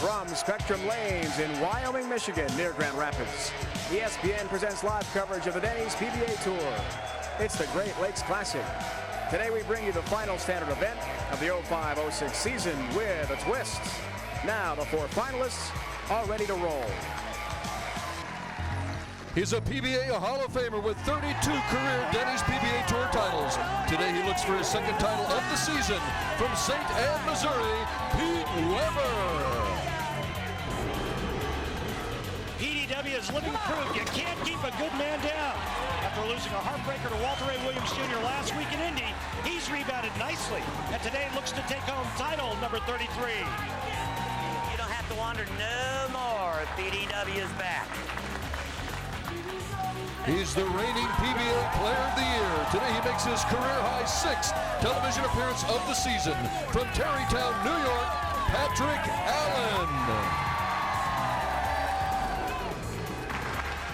From Spectrum Lanes in Wyoming, Michigan, near Grand Rapids, ESPN presents live coverage of the Denny's PBA Tour. It's the Great Lakes Classic. Today we bring you the final standard event of the 05-06 season with a twist. Now the four finalists are ready to roll. He's a PBA Hall of Famer with 32 career Denny's PBA Tour titles. Today he looks for his second title of the season. From St. Anne, Missouri, Pete Weber. PDW is living proof you can't keep a good man down. After losing a heartbreaker to Walter A. Williams Jr. last week in Indy, he's rebounded nicely, and today looks to take home title number 33. You don't have to wonder no more. PDW is back. He's the reigning PBA Player of the Year. Today he makes his career-high 6th television appearance of the season. From Tarrytown, New York, Patrick Allen.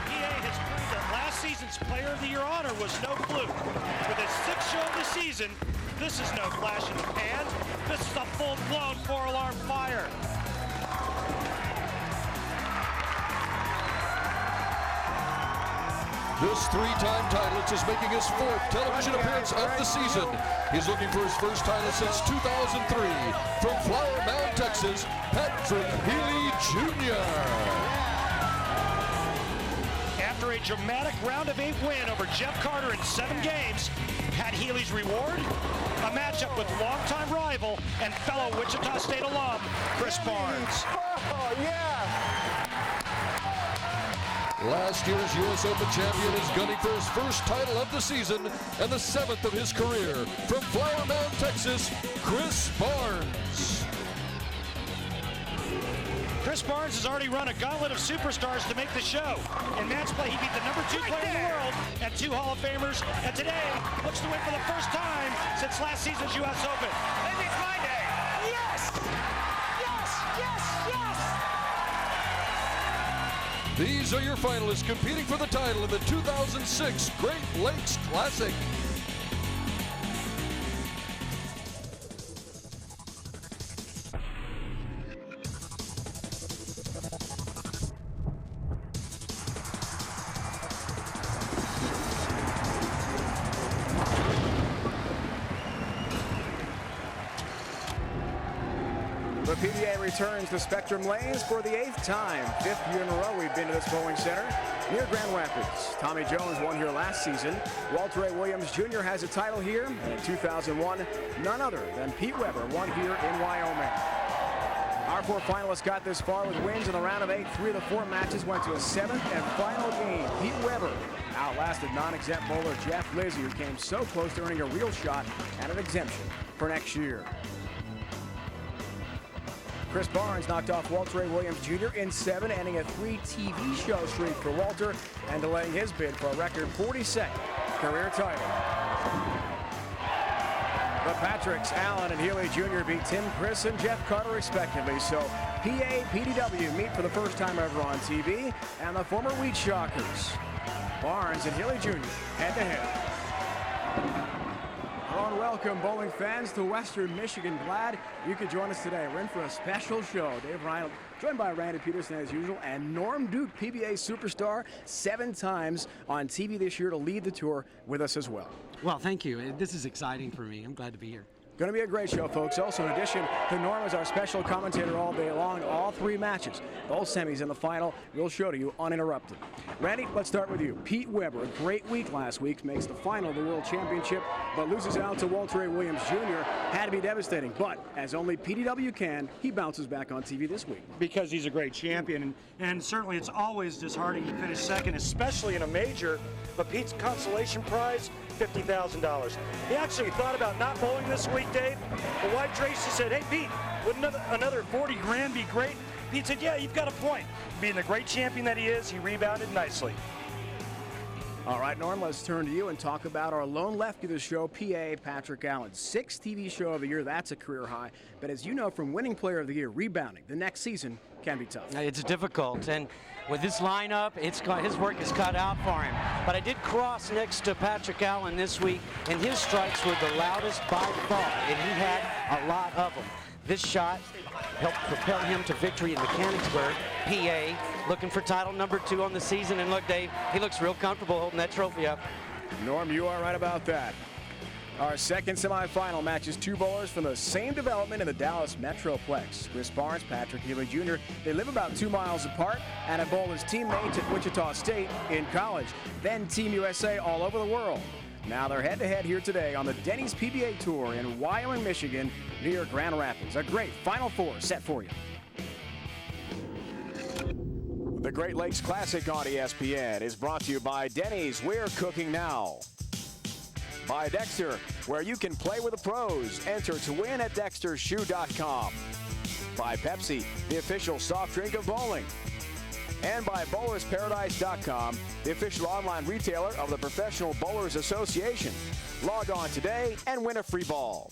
PA has proved that last season's Player of the Year honor was no fluke. With his 6th show of the season, this is no flash in the pan. This is a full-blown 4-alarm fire. This three-time titleist is making his 4th television appearance of the season. He's looking for his first title since 2003. From Flower Mound, Texas, Patrick Healey Jr. After a dramatic round of 8 win over Jeff Carter in 7 games, had Healey's reward? A matchup with longtime rival and fellow Wichita State alum, Chris Barnes. Oh, yeah! Last year's U.S. Open champion is gunning for his first title of the season and the 7th of his career. From Flower Mound, Texas, Chris Barnes. Chris Barnes has already run a gauntlet of superstars to make the show. In match play, he beat the number 2 player in the world and 2 Hall of Famers, and today looks to win for the first time since last season's U.S. Open. Maybe it's my day. Yes! Yes! Yes! Yes! These are your finalists competing for the title in the 2006 Great Lakes Classic. The PBA returns to Spectrum Lanes for the 8th time. 5th year in a row we've been to this bowling center near Grand Rapids. Tommy Jones won here last season. Walter A. Williams Jr. has a title here. And in 2001, none other than Pete Weber won here in Wyoming. Our 4 finalists got this far with wins in the round of 8. 3 of the 4 matches went to a 7th and final game. Pete Weber outlasted non-exempt bowler Jeff Lizzie, who came so close to earning a real shot at an exemption for next year. Chris Barnes knocked off Walter A. Williams Jr. in 7, ending a 3 TV show streak for Walter and delaying his bid for a record 42nd career title. The Patricks, Allen and Healey Jr. beat Tim, Chris, and Jeff Carter respectively. So PA, PDW meet for the first time ever on TV, and the former Wheat Shockers, Barnes and Healey Jr. head-to-head. Hello and welcome, bowling fans, to Western Michigan. Glad you could join us today. We're in for a special show. Dave Ryan, joined by Randy Peterson as usual, and Norm Duke, PBA superstar, 7 times on TV this year to lead the tour with us as well. Well, thank you. This is exciting for me. I'm glad to be here. Going to be a great show, folks. Also, in addition to Norm as our special commentator all day long, all 3 matches, both semis and the final, we'll show to you uninterrupted. Randy, let's start with you. Pete Weber, a great week last week, makes the final of the World Championship, but loses out to Walter A. Williams Jr. Had to be devastating, but as only PDW can, he bounces back on TV this week. Because he's a great champion, and certainly it's always disheartening to finish second, especially in a major, but Pete's consolation prize, $50,000. He actually thought about not bowling this week, Dave. The White Tracy said, hey, Pete, wouldn't another 40 grand be great? Pete said, yeah, you've got a point. Being the great champion that he is, he rebounded nicely. All right, Norm, let's turn to you and talk about our lone lefty of the show, PA Patrick Allen. 6th TV show of the year, that's a career high. But as you know from winning player of the year, rebounding the next season can be tough. It's difficult, and with this lineup, his work is cut out for him. But I did cross next to Patrick Allen this week, and his strikes were the loudest by far, and he had a lot of them. This shot helped propel him to victory in Mechanicsburg. PA looking for title number 2 on the season. And look, Dave, he looks real comfortable holding that trophy up. Norm, you are right about that. Our second semifinal matches 2 bowlers from the same development in the Dallas Metroplex. Chris Barnes, Patrick Healey Jr. They live about 2 miles apart and have bowled as teammates at Wichita State in college. Then Team USA all over the world. Now they're head-to-head here today on the Denny's PBA Tour in Wyoming, Michigan, near Grand Rapids. A great Final 4 set for you. The Great Lakes Classic on ESPN is brought to you by Denny's. We're cooking now. By Dexter, where you can play with the pros. Enter to win at dextershoe.com. By Pepsi, the official soft drink of bowling. And by bowlersparadise.com, the official online retailer of the Professional Bowlers Association. Log on today and win a free ball.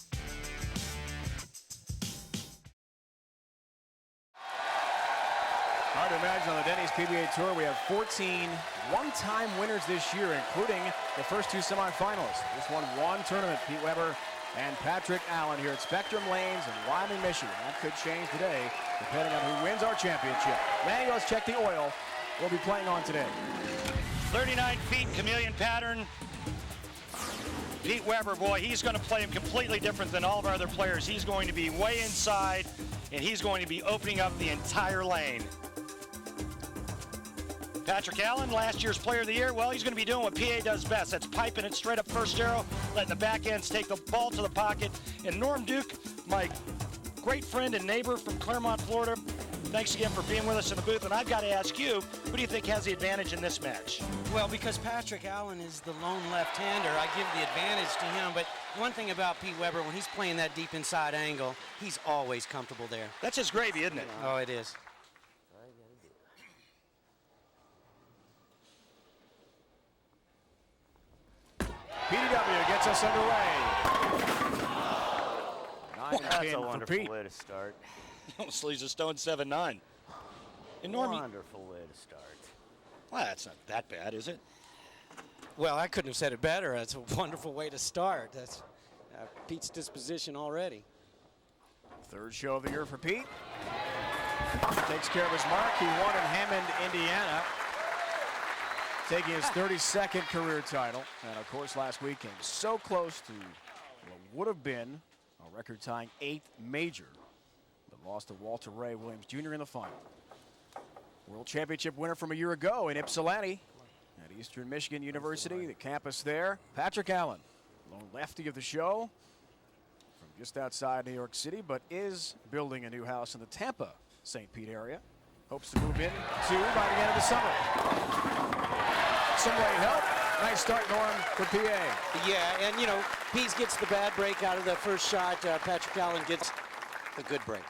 Hard to imagine on the Denny's PBA Tour, we have 14 one-time winners this year, including the first 2 semifinals. This one tournament, Pete Weber and Patrick Allen here at Spectrum Lanes in Wyoming, Michigan. That could change today, depending on who wins our championship. Manny, let's check the oil we'll be playing on today. 39 feet, chameleon pattern. Pete Weber, boy, he's going to play him completely different than all of our other players. He's going to be way inside, and he's going to be opening up the entire lane. Patrick Allen, last year's Player of the Year, well, he's going to be doing what PA does best. That's piping it straight up first arrow, letting the back ends take the ball to the pocket. And Norm Duke, my great friend and neighbor from Claremont, Florida, thanks again for being with us in the booth. And I've got to ask you, who do you think has the advantage in this match? Well, because Patrick Allen is the lone left-hander, I give the advantage to him. But one thing about Pete Weber, when he's playing that deep inside angle, he's always comfortable there. That's his gravy, isn't it? Oh, it is. PDW gets us underway. 9 That's pin a for wonderful Pete. way to start. Almost leaves a stone 7-9. And Norm, Wonderful way to start. well, that's not that bad, is it? Well, I couldn't have said it better. That's a wonderful way to start. That's Pete's disposition already. Third show of the year for Pete. Takes care of his mark. He won in Hammond, Indiana, taking his 32nd career title. And of course, last week came so close to what would have been a record-tying 8th major, but lost to Walter Ray Williams Jr. in the final. World Championship winner from a year ago in Ypsilanti at Eastern Michigan University, the campus there. Patrick Allen, lone lefty of the show, from just outside New York City, but is building a new house in the Tampa, St. Pete area. Hopes to move in to by the end of the summer. Some way help. Nice start, Norm, for PA. Yeah, and you know, Pete gets the bad break out of the first shot. Patrick Allen gets the good break.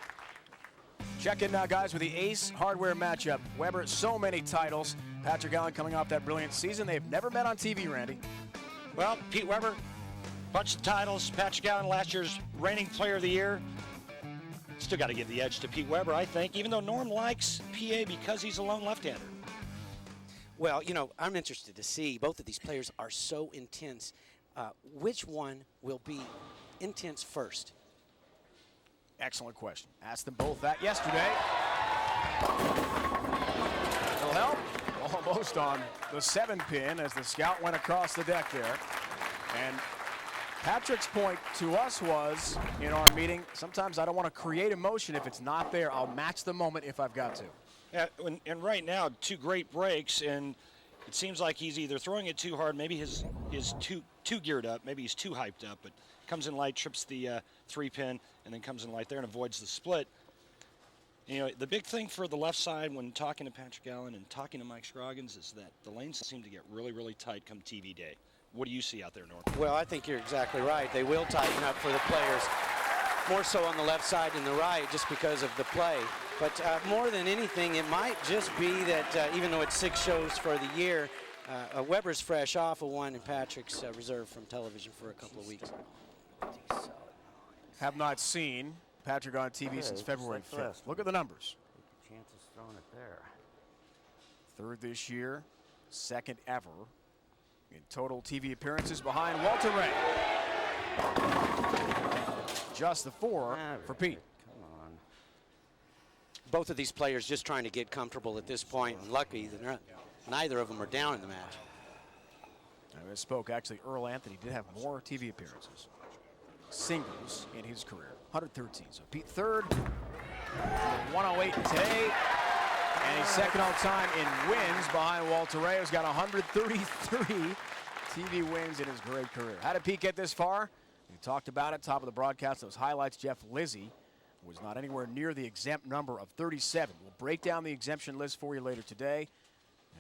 Check in now, guys, with the Ace Hardware matchup. Weber, so many titles. Patrick Allen coming off that brilliant season. They've never met on TV, Randy. Well, Pete Weber, bunch of titles. Patrick Allen, last year's reigning Player of the Year. Still got to give the edge to Pete Weber, I think, even though Norm likes PA because he's a lone left-hander. Well, you know, I'm interested to see. Both of these players are so intense. Which one will be intense first? Excellent question. Asked them both that yesterday. It'll help. Almost on the 7-pin as the scout went across the deck there. And Patrick's point to us was, in our meeting, sometimes I don't want to create emotion if it's not there. I'll match the moment if I've got to. Yeah, and right now, 2 great breaks, and it seems like he's either throwing it too hard, maybe his too geared up, maybe he's too hyped up, but comes in light, trips the 3-pin, and then comes in light there and avoids the split. You know, the big thing for the left side when talking to Patrick Allen and talking to Mike Scroggins is that the lanes seem to get really, really tight come TV day. What do you see out there, Norm? Well, I think you're exactly right. They will tighten up for the players, more so on the left side than the right, just because of the play. But more than anything, it might just be that even though it's 6 shows for the year, Weber's fresh off of one and Patrick's reserved from television for a couple of weeks. Have not seen Patrick on TV since February 5th. Look at the numbers. Chances throwing it there. 3rd this year, 2nd ever in total TV appearances behind Walter Ray. Just the 4 for Pete. both of these players just trying to get comfortable at this point, and lucky that neither of them are down in the match. I spoke, actually, Earl Anthony did have more TV appearances, singles, in his career, 113. So Pete third, 108 today, and he's second all time in wins behind Walter Ray, who's got 133 TV wins in his great career. How did Pete get this far? We talked about it, top of the broadcast, those highlights. Jeff Lizzie was not anywhere near the exempt number of 37. We'll break down the exemption list for you later today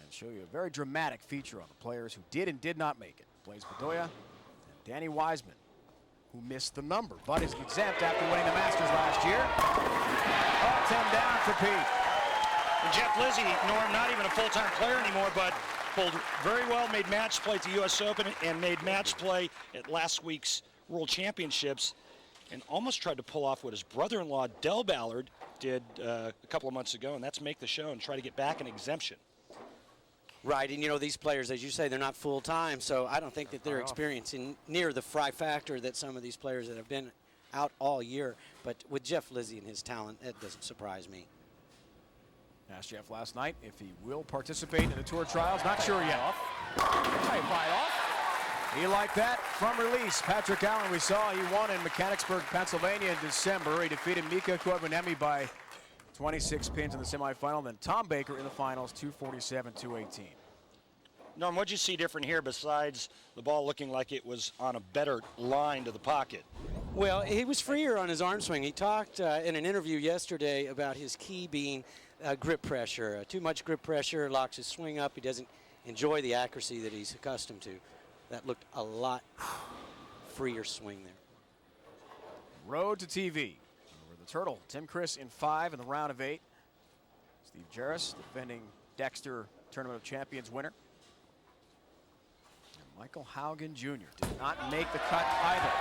and show you a very dramatic feature on the players who did and did not make it. Blaise Bedoya and Danny Wiseman, who missed the number, but is exempt after winning the Masters last year. All 10 down for Pete. And Jeff Lizzie, Norm, not even a full-time player anymore, but pulled very well, made match play at the U.S. Open and made match play at last week's World Championships, and almost tried to pull off what his brother-in-law, Del Ballard, did a couple of months ago, and that's make the show and try to get back an exemption. Right, and you know, these players, as you say, they're not full-time, so I don't think that they're experiencing near the fry factor that some of these players that have been out all year. But with Jeff Lizzie and his talent, that doesn't surprise me. Asked Jeff last night if he will participate in the tour trials. Not sure yet. He liked that from release. Patrick Allen, we saw, he won in Mechanicsburg, Pennsylvania in December. He defeated Mika Koivuniemen by 26 pins in the semifinal. Then Tom Baker in the finals, 247-218. Norm, what'd you see different here besides the ball looking like it was on a better line to the pocket? Well, he was freer on his arm swing. He talked in an interview yesterday about his key being grip pressure. Too much grip pressure locks his swing up. He doesn't enjoy the accuracy that he's accustomed to. That looked a lot freer swing there. Road to TV. Over the Turtle. Tim Chris in 5 in the round of 8. Steve Jarris, defending Dexter Tournament of Champions winner. And Michael Haugen Jr. did not make the cut either.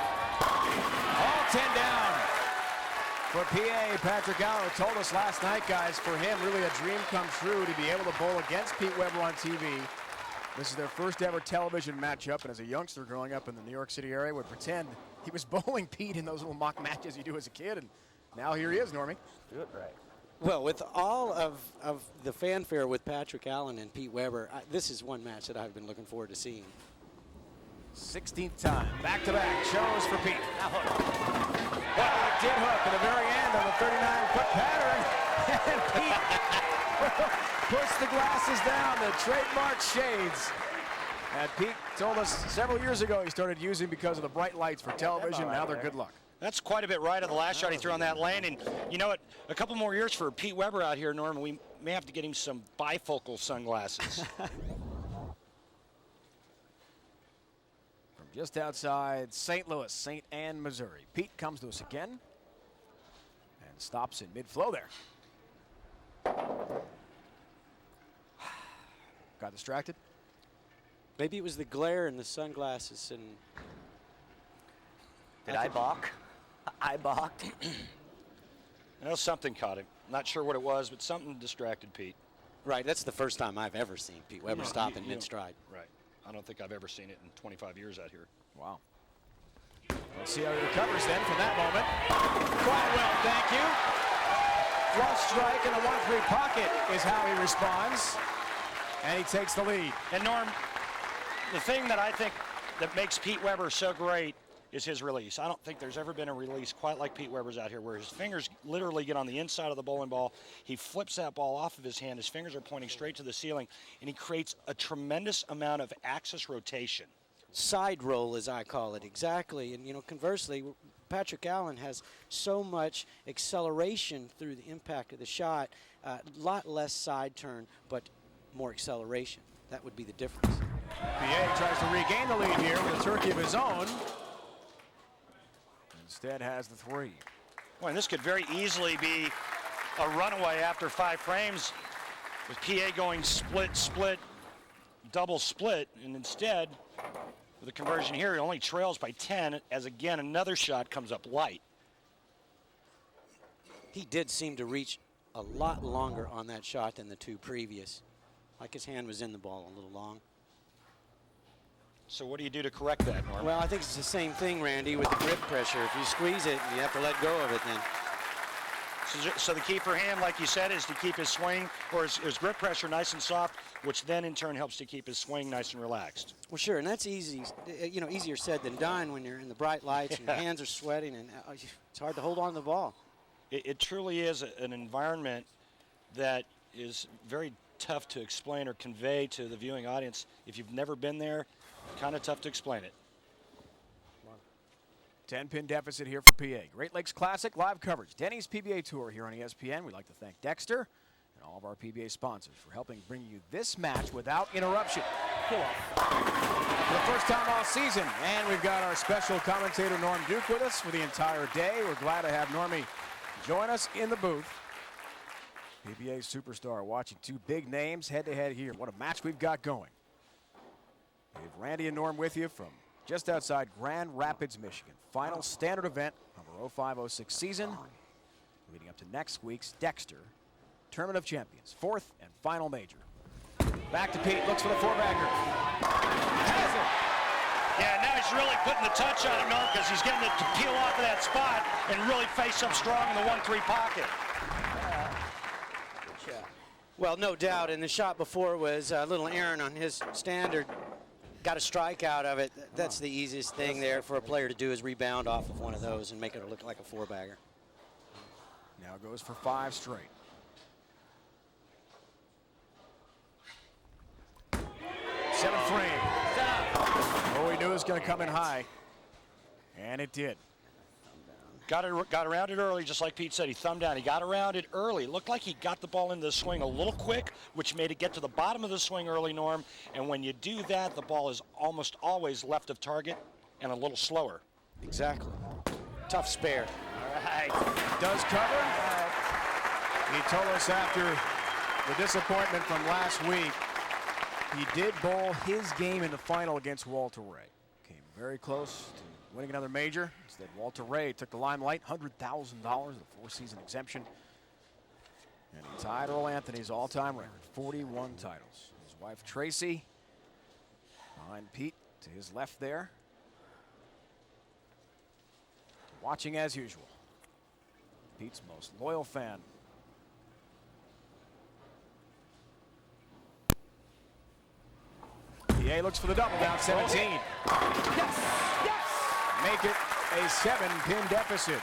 All 10 down for PA. Patrick Allen told us last night, guys, for him, really a dream come true to be able to bowl against Pete Weber on TV. This is their first ever television matchup, and as a youngster growing up in the New York City area, would pretend he was bowling Pete in those little mock matches you do as a kid, and now here he is, Normie. Do it right. Well, with all of the fanfare with Patrick Allen and Pete Weber, this is one match that I've been looking forward to seeing. 16th time, back-to-back shows for Pete. Well, it did hook at the very end of the 39-foot pattern, and Pete puts the glasses down, the trademark shades. And Pete told us several years ago he started using because of the bright lights for television. Now they're good luck. That's quite a bit right of the last shot he threw on that lane. And you know what? A couple more years for Pete Weber out here, Norman, we may have to get him some bifocal sunglasses. From just outside St. Louis, St. Anne, Missouri. Pete comes to us again and stops in mid-flow there. Got distracted? Maybe it was the glare in the sunglasses and... Did I balk? I balked. Well, something caught him. Not sure what it was, but something distracted Pete. Right, that's the first time I've ever seen Pete Weber stop in mid-stride. Right. I don't think I've ever seen it in 25 years out here. Wow. Let's see how he recovers then from that moment. Quite well, thank you. Flush strike in a 1-3 pocket is how he responds. And he takes the lead. And Norm, the thing that I think that makes Pete Weber so great is his release. I don't think there's ever been a release quite like Pete Weber's out here, where his fingers literally get on the inside of the bowling ball. He flips that ball off of his hand. His fingers are pointing straight to the ceiling, and he creates a tremendous amount of axis rotation. Side roll, as I call it, exactly. And, you know, conversely, Patrick Allen has so much acceleration through the impact of the shot, a lot less side turn, but more acceleration. That would be the difference. PA tries to regain the lead here with a turkey of his own. Instead has the 3. Well, and this could very easily be a runaway after 5 frames with PA going split, split, double split. And instead, with the conversion here, he only trails by 10 as, again, another shot comes up light. He did seem to reach a lot longer on that shot than the 2 previous. Like his hand was in the ball a little long. So what do you do to correct that, Norm? Well, I think it's the same thing, Randy, with the grip pressure. If you squeeze it, you have to let go of it then. So the key for him, like you said, is to keep his swing or his grip pressure nice and soft, which then in turn helps to keep his swing nice and relaxed. Well, sure, and that's easy, easier said than done when you're in the bright lights and your hands are sweating and it's hard to hold on to the ball. It truly is an environment that is very tough to explain or convey to the viewing audience. If you've never been there, kind of tough to explain it. 10-pin deficit here for PA. Great Lakes Classic live coverage. Denny's PBA Tour here on ESPN. We'd like to thank Dexter and all of our PBA sponsors for helping bring you this match without interruption. For the first time all season. And we've got our special commentator Norm Duke with us for the entire day. We're glad to have Normie join us in the booth. PBA superstar watching two big names head-to-head here. What a match we've got going. We have Randy and Norm with you from just outside Grand Rapids, Michigan. Final standard event of our 05-06 season, leading up to next week's Dexter Tournament of Champions, fourth and final major. Back to Pete, looks for the four-bagger. Has it! Yeah, now he's really putting the touch on him, Norm, because he's getting it to peel off of that spot and really face up strong in the 1-3 pocket. Well, no doubt, and the shot before was a little errant on his standard. Got a strike out of it. That's the easiest thing there for a player to do is rebound off of one of those and make it look like a four-bagger. Now goes for 5 straight. Seventh frame. Oh, he knew it was going to come in high, and it did. Got around it early, just like Pete said. He thumbed down. He got around it early. It looked like he got the ball into the swing a little quick, which made it get to the bottom of the swing early, Norm. And when you do that, the ball is almost always left of target and a little slower. Exactly. Tough spare. All right. Does cover. He told us after the disappointment from last week, he did bowl his game in the final against Walter Ray. Came very close to winning another major. Instead, Walter Ray took the limelight, $100,000, the 4-season exemption. And he tied Earl Anthony's all-time record, 41 titles. His wife, Tracy, behind Pete to his left there. Watching as usual. Pete's most loyal fan. PA looks for the double down, 17. Yes! Make it a 7-pin deficit.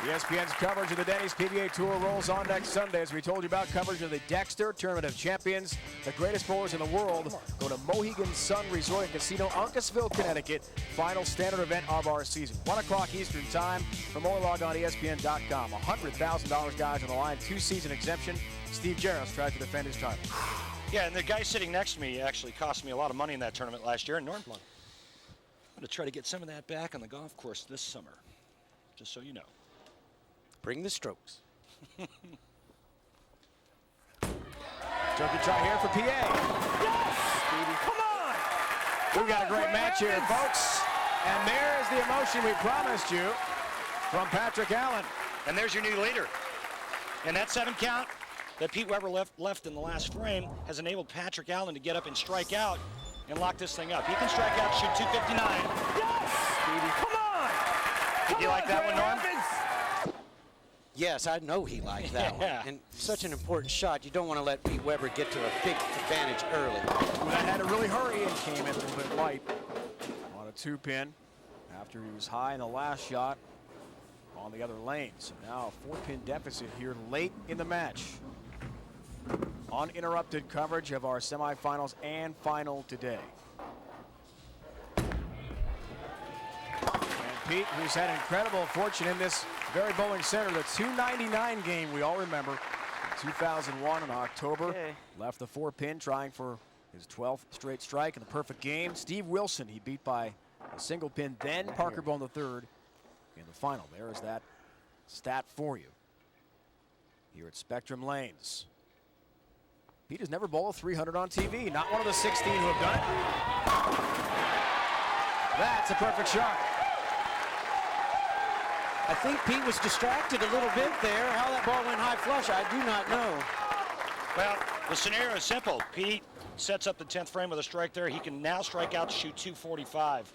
ESPN's coverage of the Denny's PBA Tour rolls on next Sunday. As we told you about, coverage of the Dexter Tournament of Champions. The greatest bowlers in the world go to Mohegan Sun Resort and Casino, Uncasville, Connecticut. Final standard event of our season. 1 o'clock Eastern time. For more, log on ESPN.com. $100,000 guys on the line. 2-season exemption. Steve Jarros tries to defend his title. Yeah, and the guy sitting next to me actually cost me a lot of money in that tournament last year. And Norm, I'm going to try to get some of that back on the golf course this summer, just so you know. Bring the strokes. Turkey try here for PA. Yes! Come on! We've got a great match here, folks. And there's the emotion we promised you from Patrick Allen. And there's your new leader. And that 7 count that Pete Weber left in the last frame has enabled Patrick Allen to get up and strike out and lock this thing up. He can strike out, shoot 259. Yes! Come on! Did you like that one, Norm? Yes, I know he liked that one. And such an important shot, you don't want to let Pete Weber get to a big advantage early. That had to really hurry and came in a little bit light on a 2-pin after he was high in the last shot on the other lane. So now a 4-pin deficit here late in the match. Uninterrupted coverage of our semifinals and final today. And Pete, who's had incredible fortune in this very bowling center, the 299 game we all remember, in 2001 in October, left the 4-pin trying for his 12th straight strike in the perfect game. Steve Wilson, he beat by a single pin, then Parker Bone the third in the final. There is that stat for you here at Spectrum Lanes. Pete has never bowled 300 on TV, not one of the 16 who have done it. That's a perfect shot. I think Pete was distracted a little bit there. How that ball went high flush, I do not know. Well, the scenario is simple. Pete sets up the 10th frame with a strike there. He can now strike out to shoot 245.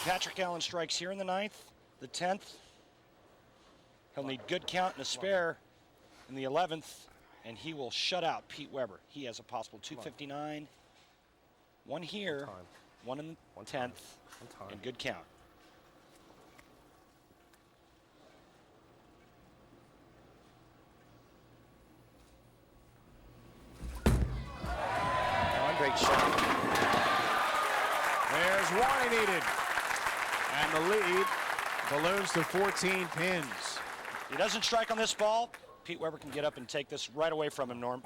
Patrick Allen strikes here in the 9th, the 10th, He'll need good count and a spare in the 11th, and he will shut out Pete Weber. He has a possible 259. One here, one in the 10th, and good count. Great shot. There's one he needed. And the lead balloons to 14 pins. He doesn't strike on this ball. Pete Weber can get up and take this right away from him, Norm.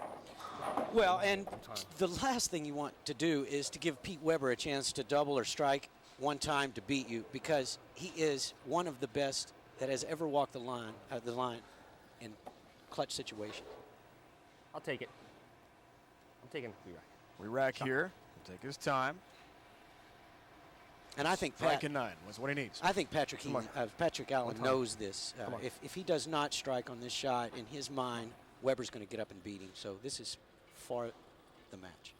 Well, and the last thing you want to do is to give Pete Weber a chance to double or strike one time to beat you, because he is one of the best that has ever walked the line in clutch situations. I'll take it. I'm taking it. We rack here. He'll take his time. And I think Striking 9 was what he needs. I think Patrick Allen knows this. If he does not strike on this shot, in his mind, Weber's going to get up and beat him. So this is for the match.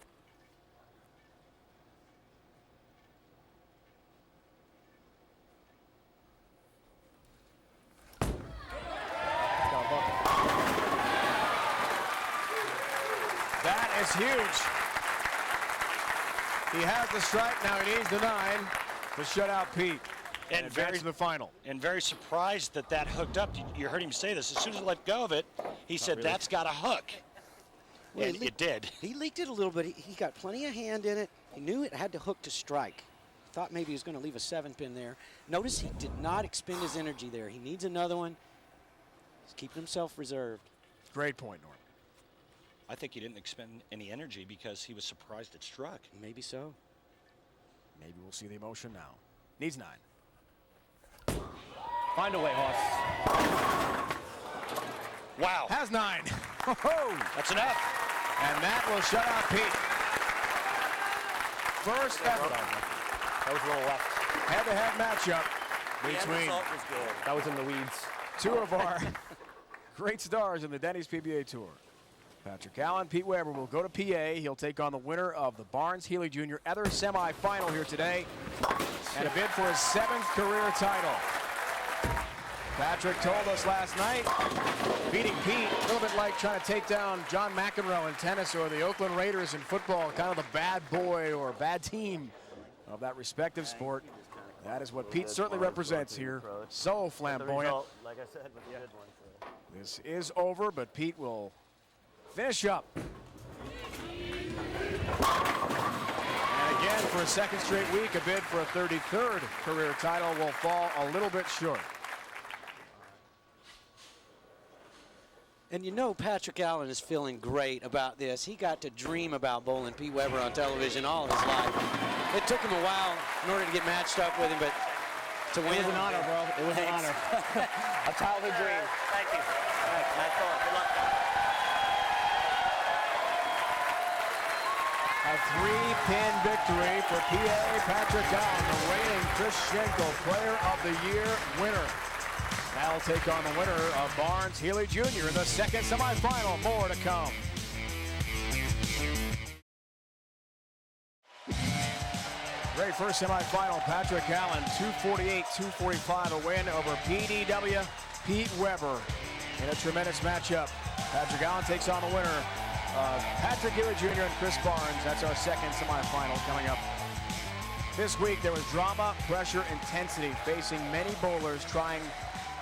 That is huge. He has the strike, now he needs the 9 to shut out Pete. And advance to the final. And very surprised that that hooked up. You heard him say this. As soon as he let go of it, he said, that's got a hook. Well, and it did. He leaked it a little bit. He got plenty of hand in it. He knew it had to hook to strike. Thought maybe he was going to leave a 7-pin there. Notice he did not expend his energy there. He needs another one. He's keeping himself reserved. Great point, Norm. I think he didn't expend any energy because he was surprised it struck. Maybe so. Maybe we'll see the emotion now. Needs 9. Find a way, Hoss. Wow. Has 9. That's enough. And that will shut out Pete. First ever That was a little left. head-to-head matchup between That was in the weeds. two of our great stars in the Denny's PBA Tour. Patrick Allen, Pete Weber will go to PA. He'll take on the winner of the Barnes Healey Jr. other semifinal here today, and a bid for his 7th career title. Patrick told us last night, beating Pete, a little bit like trying to take down John McEnroe in tennis or the Oakland Raiders in football, kind of the bad boy or bad team of that respective sport. That is what Pete certainly represents here. So flamboyant. Like I said, with the other one. This is over, but Pete will finish up. And again, for a second straight week, a bid for a 33rd career title will fall a little bit short. And you know Patrick Allen is feeling great about this. He got to dream about bowling Pete Weber on television all of his life. It took him a while in order to get matched up with him, but to win. It was an honor, bro. It was an honor. A childhood dream. Thank you. Nice ball. Good luck. A 3-pin victory for PA Patrick Allen, the reigning Chris Schenkel Player of the Year winner. Now will take on the winner of Barnes Healey Jr. in the second semifinal. More to come. Great first semifinal. Patrick Allen, 248-245, a win over PDW Pete Weber in a tremendous matchup. Patrick Allen takes on the winner of Patrick Healey Jr. and Chris Barnes. That's our second semifinal coming up. This week there was drama, pressure, intensity facing many bowlers trying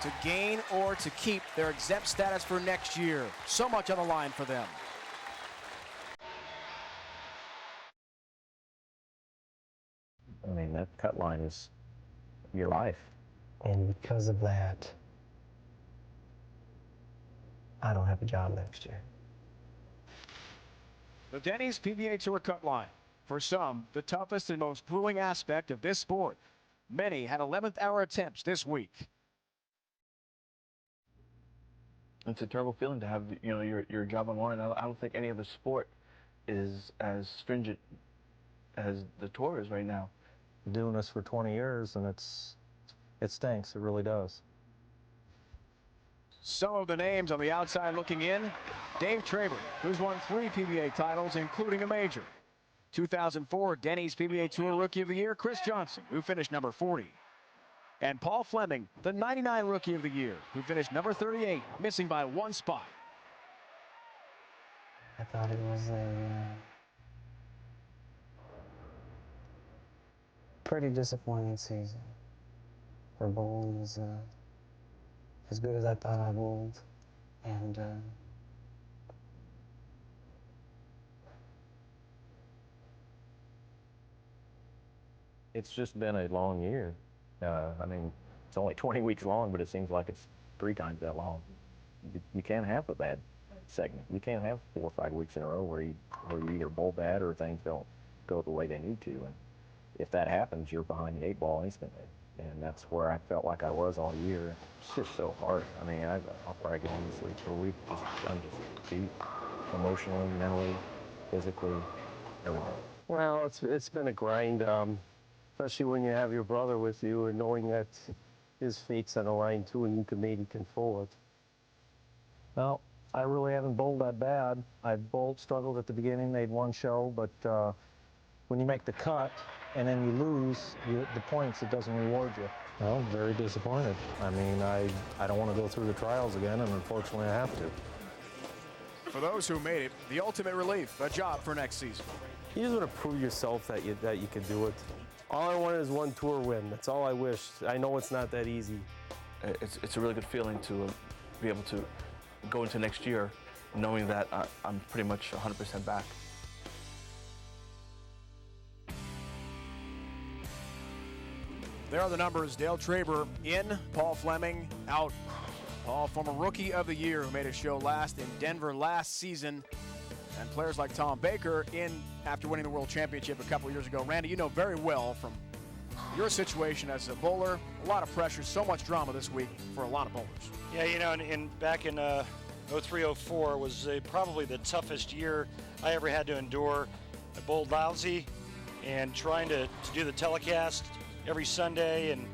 to gain or to keep their exempt status for next year. So much on the line for them. I mean, that cut line is your life. And because of that, I don't have a job next year. The Denny's PBA Tour cut line. For some, the toughest and most grueling aspect of this sport. Many had 11th hour attempts this week. It's a terrible feeling to have, you know, your job on line. I don't think any other sport is as stringent as the tour is right now. Doing this for 20 years, and it stinks. It really does. Some of the names on the outside looking in. Dave Traber, who's won 3 PBA titles, including a major. 2004 Denny's PBA Tour Rookie of the Year, Chris Johnson, who finished number 40. And Paul Fleming, the 99 Rookie of the Year, who finished number 38, missing by 1 spot. I thought it was a pretty disappointing season. For bowling was as good as I thought I bowled, and It's just been a long year. I mean, it's only 20 weeks long, but it seems like it's 3 times that long. You can't have a bad segment. You can't have 4 or 5 weeks in a row where you either bowl bad or things don't go the way they need to. And if that happens, you're behind the 8 ball instantly. And that's where I felt like I was all year. It's just so hard. I mean, I'll probably get home to sleep for a week. I'm just beat emotionally, mentally, physically, everything. Well, it's been a grind, especially when you have your brother with you and knowing that his feet's on the line too and you can maybe control it. Well, I really haven't bowled that bad. I struggled at the beginning, made 1 show, but when you make the cut and then you lose the points, it doesn't reward you. Well, very disappointed. I mean, I don't want to go through the trials again, and unfortunately I have to. For those who made it, the ultimate relief, a job for next season. You just want to prove yourself that you can do it. All I wanted is 1 tour win. That's all I wish. I know it's not that easy. It's a really good feeling to be able to go into next year knowing that I'm pretty much 100% back. There are the numbers. Dale Traber in, Paul Fleming out. Paul, former Rookie of the Year, who made a show last in Denver last season. And players like Tom Baker in after winning the World Championship a couple years ago. Randy, you know very well from your situation as a bowler, a lot of pressure, so much drama this week for a lot of bowlers. Yeah, you know, back in 03-04 was probably the toughest year I ever had to endure. I bowled lousy, and trying to do the telecast every Sunday and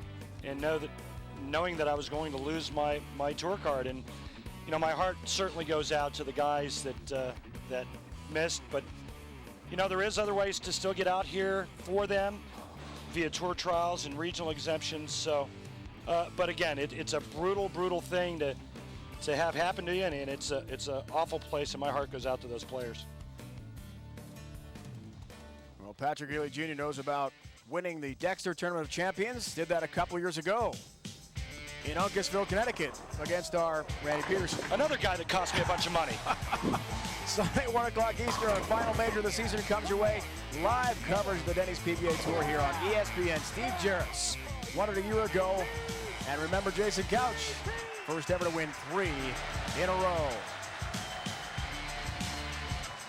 knowing that I was going to lose my tour card. And you know, my heart certainly goes out to the guys that missed, but you know, there is other ways to still get out here for them via tour trials and regional exemptions. So but again, it's a brutal thing to have happen to you, and it's an awful place, and my heart goes out to those players. Well, Patrick Healey Jr. knows about winning the Dexter Tournament of Champions. Did that a couple years ago in Uncasville, Connecticut, against our Randy Peterson. Another guy that cost me a bunch of money. Sunday, 1 o'clock Eastern, our final major of the season comes your way. Live coverage of the Denny's PBA Tour here on ESPN. Steve Jarris won it a year ago. And remember Jason Couch, first ever to win 3 in a row.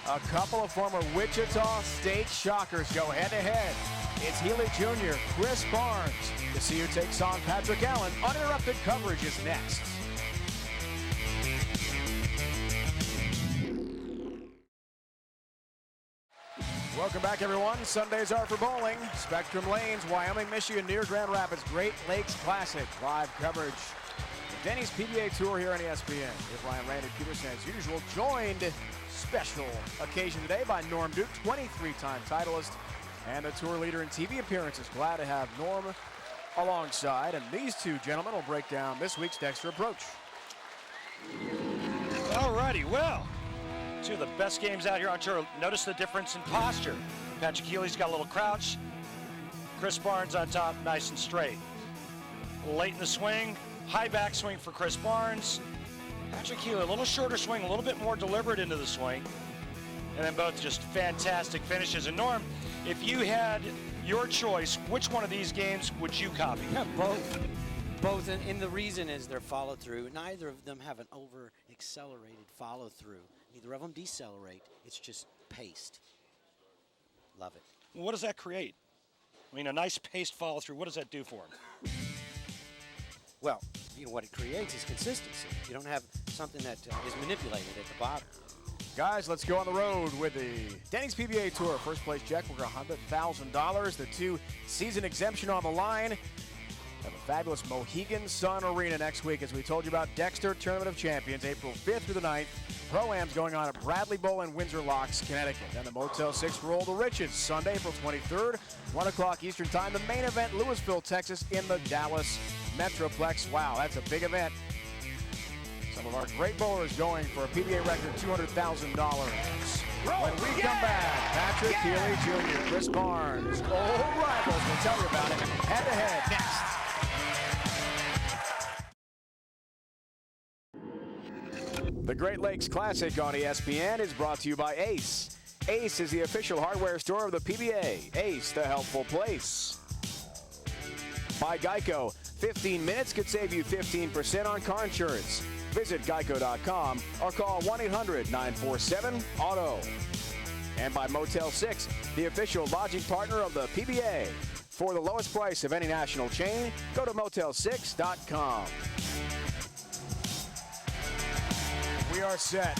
A couple of former Wichita State shockers go head-to-head. It's Healey Jr., Chris Barnes. To see who takes on Patrick Allen. Uninterrupted coverage is next. Welcome back, everyone. Sundays are for bowling. Spectrum Lanes, Wyoming, Michigan, near Grand Rapids. Great Lakes Classic. Live coverage. The Denny's PBA Tour here on ESPN. With Ryan Randy Peterson, as usual, joined special occasion today by Norm Duke, 23-time titleist and the tour leader in TV appearances. Glad to have Norm alongside. And these two gentlemen will break down this week's Dexter approach. All righty, well, 2 of the best games out here on tour. Notice the difference in posture. Patrick Healey's got a little crouch. Chris Barnes on top, nice and straight. Late in the swing, high back swing for Chris Barnes. Patrick Healey, a little shorter swing, a little bit more deliberate into the swing. And then both just fantastic finishes. And Norm, if you had your choice, which one of these games would you copy? Yeah, both, and the reason is their follow-through. Neither of them have an over-accelerated follow-through. Neither of them decelerate. It's just paced. Love it. What does that create? I mean, a nice paced follow-through, what does that do for them? Well, you know what it creates is consistency. You don't have something that is manipulated at the bottom. Guys, let's go on the road with the Denny's PBA Tour. First place check for $100,000. The 2 season exemption on the line. Have a fabulous Mohegan Sun Arena next week. As we told you about, Dexter Tournament of Champions, April 5th through the 9th. Pro-Am's going on at Bradley Bowl in Windsor Locks, Connecticut. Then the Motel 6 Roll to Riches, Sunday, April 23rd, 1 o'clock Eastern Time. The main event, Louisville, Texas, in the Dallas Metroplex. Wow, that's a big event. Some of our great bowlers going for a PBA record $200,000. When we come back, Patrick Healey Jr., Chris Barnes, old rivals, we'll tell you about it head-to-head next. The Great Lakes Classic on ESPN is brought to you by Ace. Ace is the official hardware store of the PBA. Ace, the helpful place. By Geico, 15 minutes could save you 15% on car insurance. Visit geico.com or call 1-800-947-AUTO. And by Motel 6, the official lodging partner of the PBA. For the lowest price of any national chain, go to motel6.com. We are set.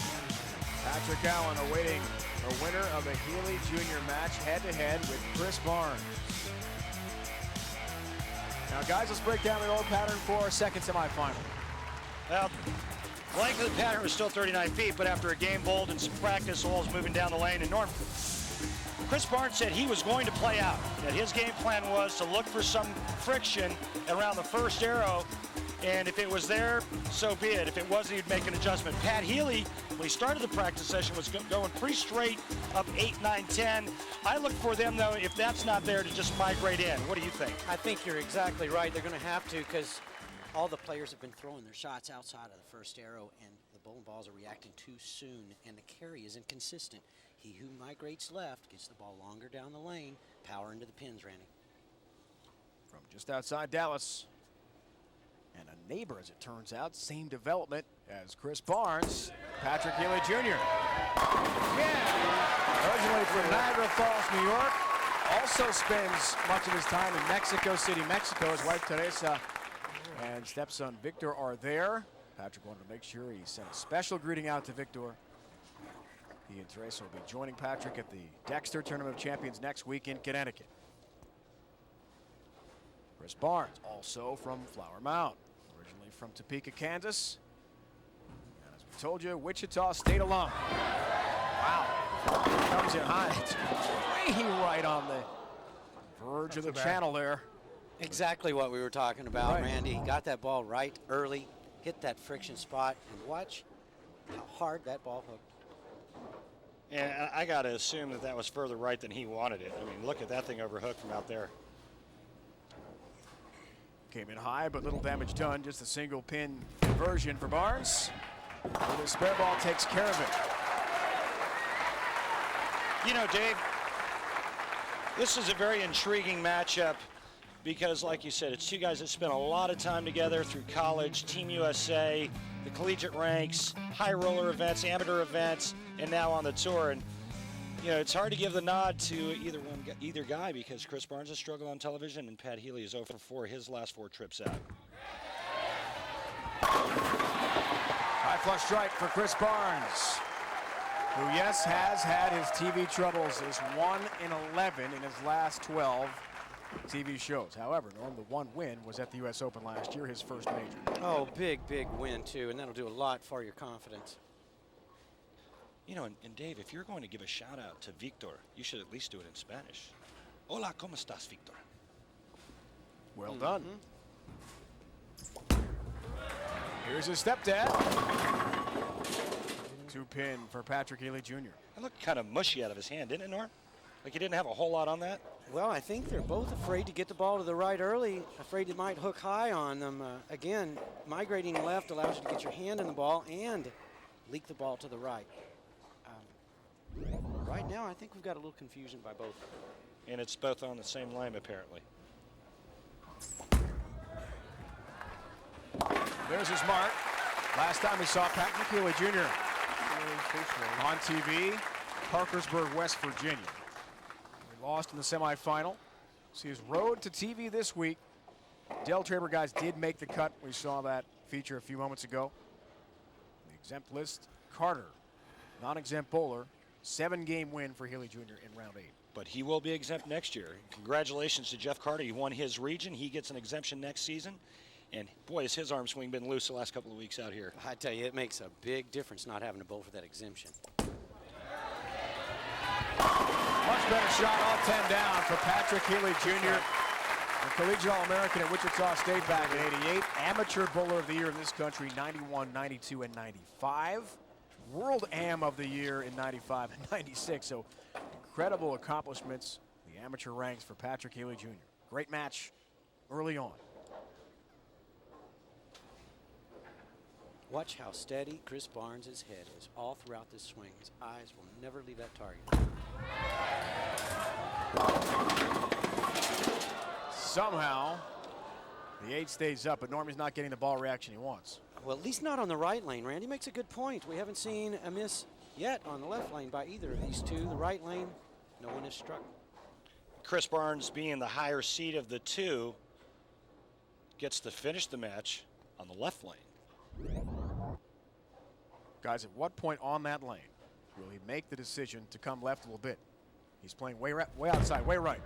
Patrick Allen awaiting the winner of the Healey Jr. match head-to-head with Chris Barnes. Now, guys, let's break down the old pattern for our second semifinal. Well, the length of the pattern was still 39 feet, but after a game bowled and some practice, All's moving down the lane. And Chris Barnes said he was going to play out, that his game plan was to look for some friction around the first arrow, and if it was there, so be it. If it wasn't, he'd make an adjustment. Pat Healey, when he started the practice session, was going pretty straight up 8, 9, 10. I look for them, though, if that's not there, to just migrate in. What do you think? I think you're exactly right. They're going to have to, because all the players have been throwing their shots outside of the first arrow, and the bowling balls are reacting too soon, and the carry is inconsistent. He who migrates left gets the ball longer down the lane, power into the pins, Randy. From just outside Dallas. And a neighbor, as it turns out, same development as Chris Barnes, Patrick Healey Jr. Yeah, originally from Niagara Falls, New York, also spends much of his time in Mexico City, Mexico. His wife Teresa and stepson Victor are there. Patrick wanted to make sure he sent a special greeting out to Victor. He and Teresa will be joining Patrick at the Dexter Tournament of Champions next week in Connecticut. Chris Barnes, also from Flower Mound, originally from Topeka, Kansas. And as we told you, Wichita State alum. Wow. Comes in high. It's way right on the verge of the channel there. Exactly what we were talking about, Right. Randy. Got that ball right early, hit that friction spot, and watch how hard that ball hooked. And I got to assume that that was further right than he wanted it. I mean, look at that thing overhooked from out there. Came in high, but little damage done. Just a single pin conversion for Barnes. And the spare ball takes care of it. You know, Dave, this is a very intriguing matchup because, like you said, it's two guys that spent a lot of time together through college, Team USA, the collegiate ranks, high roller events, amateur events, and now on the tour. And you know, it's hard to give the nod to either guy because Chris Barnes has struggled on television and Pat Healey is 0 for 4 his last 4 trips out. High flush strike for Chris Barnes, who, yes, has had his TV troubles. Is 1 in 11 in his last 12 TV shows. However, Norm, the one win was at the U.S. Open last year, his first major. Oh, big win, too, and that'll do a lot for your confidence. You know, and Dave, if you're going to give a shout out to Victor, you should at least do it in Spanish. Hola, ¿cómo estás, Victor? Well done. Here's his stepdad. 2-pin for Patrick Healey Jr. It looked kind of mushy out of his hand, didn't it, Norm? Like he didn't have a whole lot on that? Well, I think they're both afraid to get the ball to the right early, afraid it might hook high on them. Again, migrating left allows you to get your hand in the ball and leak the ball to the right. Right now, I think we've got a little confusion by both. And it's both on the same line, apparently. There's his mark. Last time we saw Patrick Healey Jr. on TV, Parkersburg, West Virginia. He lost in the semifinal. See his road to TV this week. Del Traber guys did make the cut. We saw that feature a few moments ago. The exempt list, Carter, non-exempt bowler, 7-game win for Healey Jr. in round 8. but he will be exempt next year. Congratulations to Jeff Carter. He won his region. He gets an exemption next season. And boy, has his arm swing been loose the last couple of weeks out here. I tell you, it makes a big difference not having to bowl for that exemption. Much better shot, all 10 down for Patrick Healey Jr., a collegiate All-American at Wichita State back in '88, amateur bowler of the year in this country, 91, 92, and 95. World Am of the year in 95 and 96. So incredible accomplishments, the amateur ranks for Patrick Healey Jr. Great match early on. Watch how steady Chris Barnes' head is all throughout this swing. His eyes will never leave that target. Somehow, the 8 stays up, but Normie's not getting the ball reaction he wants. Well, at least not on the right lane. Randy makes a good point. We haven't seen a miss yet on the left lane by either of these two. The right lane, no one has struck. Chris Barnes, being the higher seed of the two, gets to finish the match on the left lane. Guys, at what point on that lane will he make the decision to come left a little bit? He's playing way outside, way right.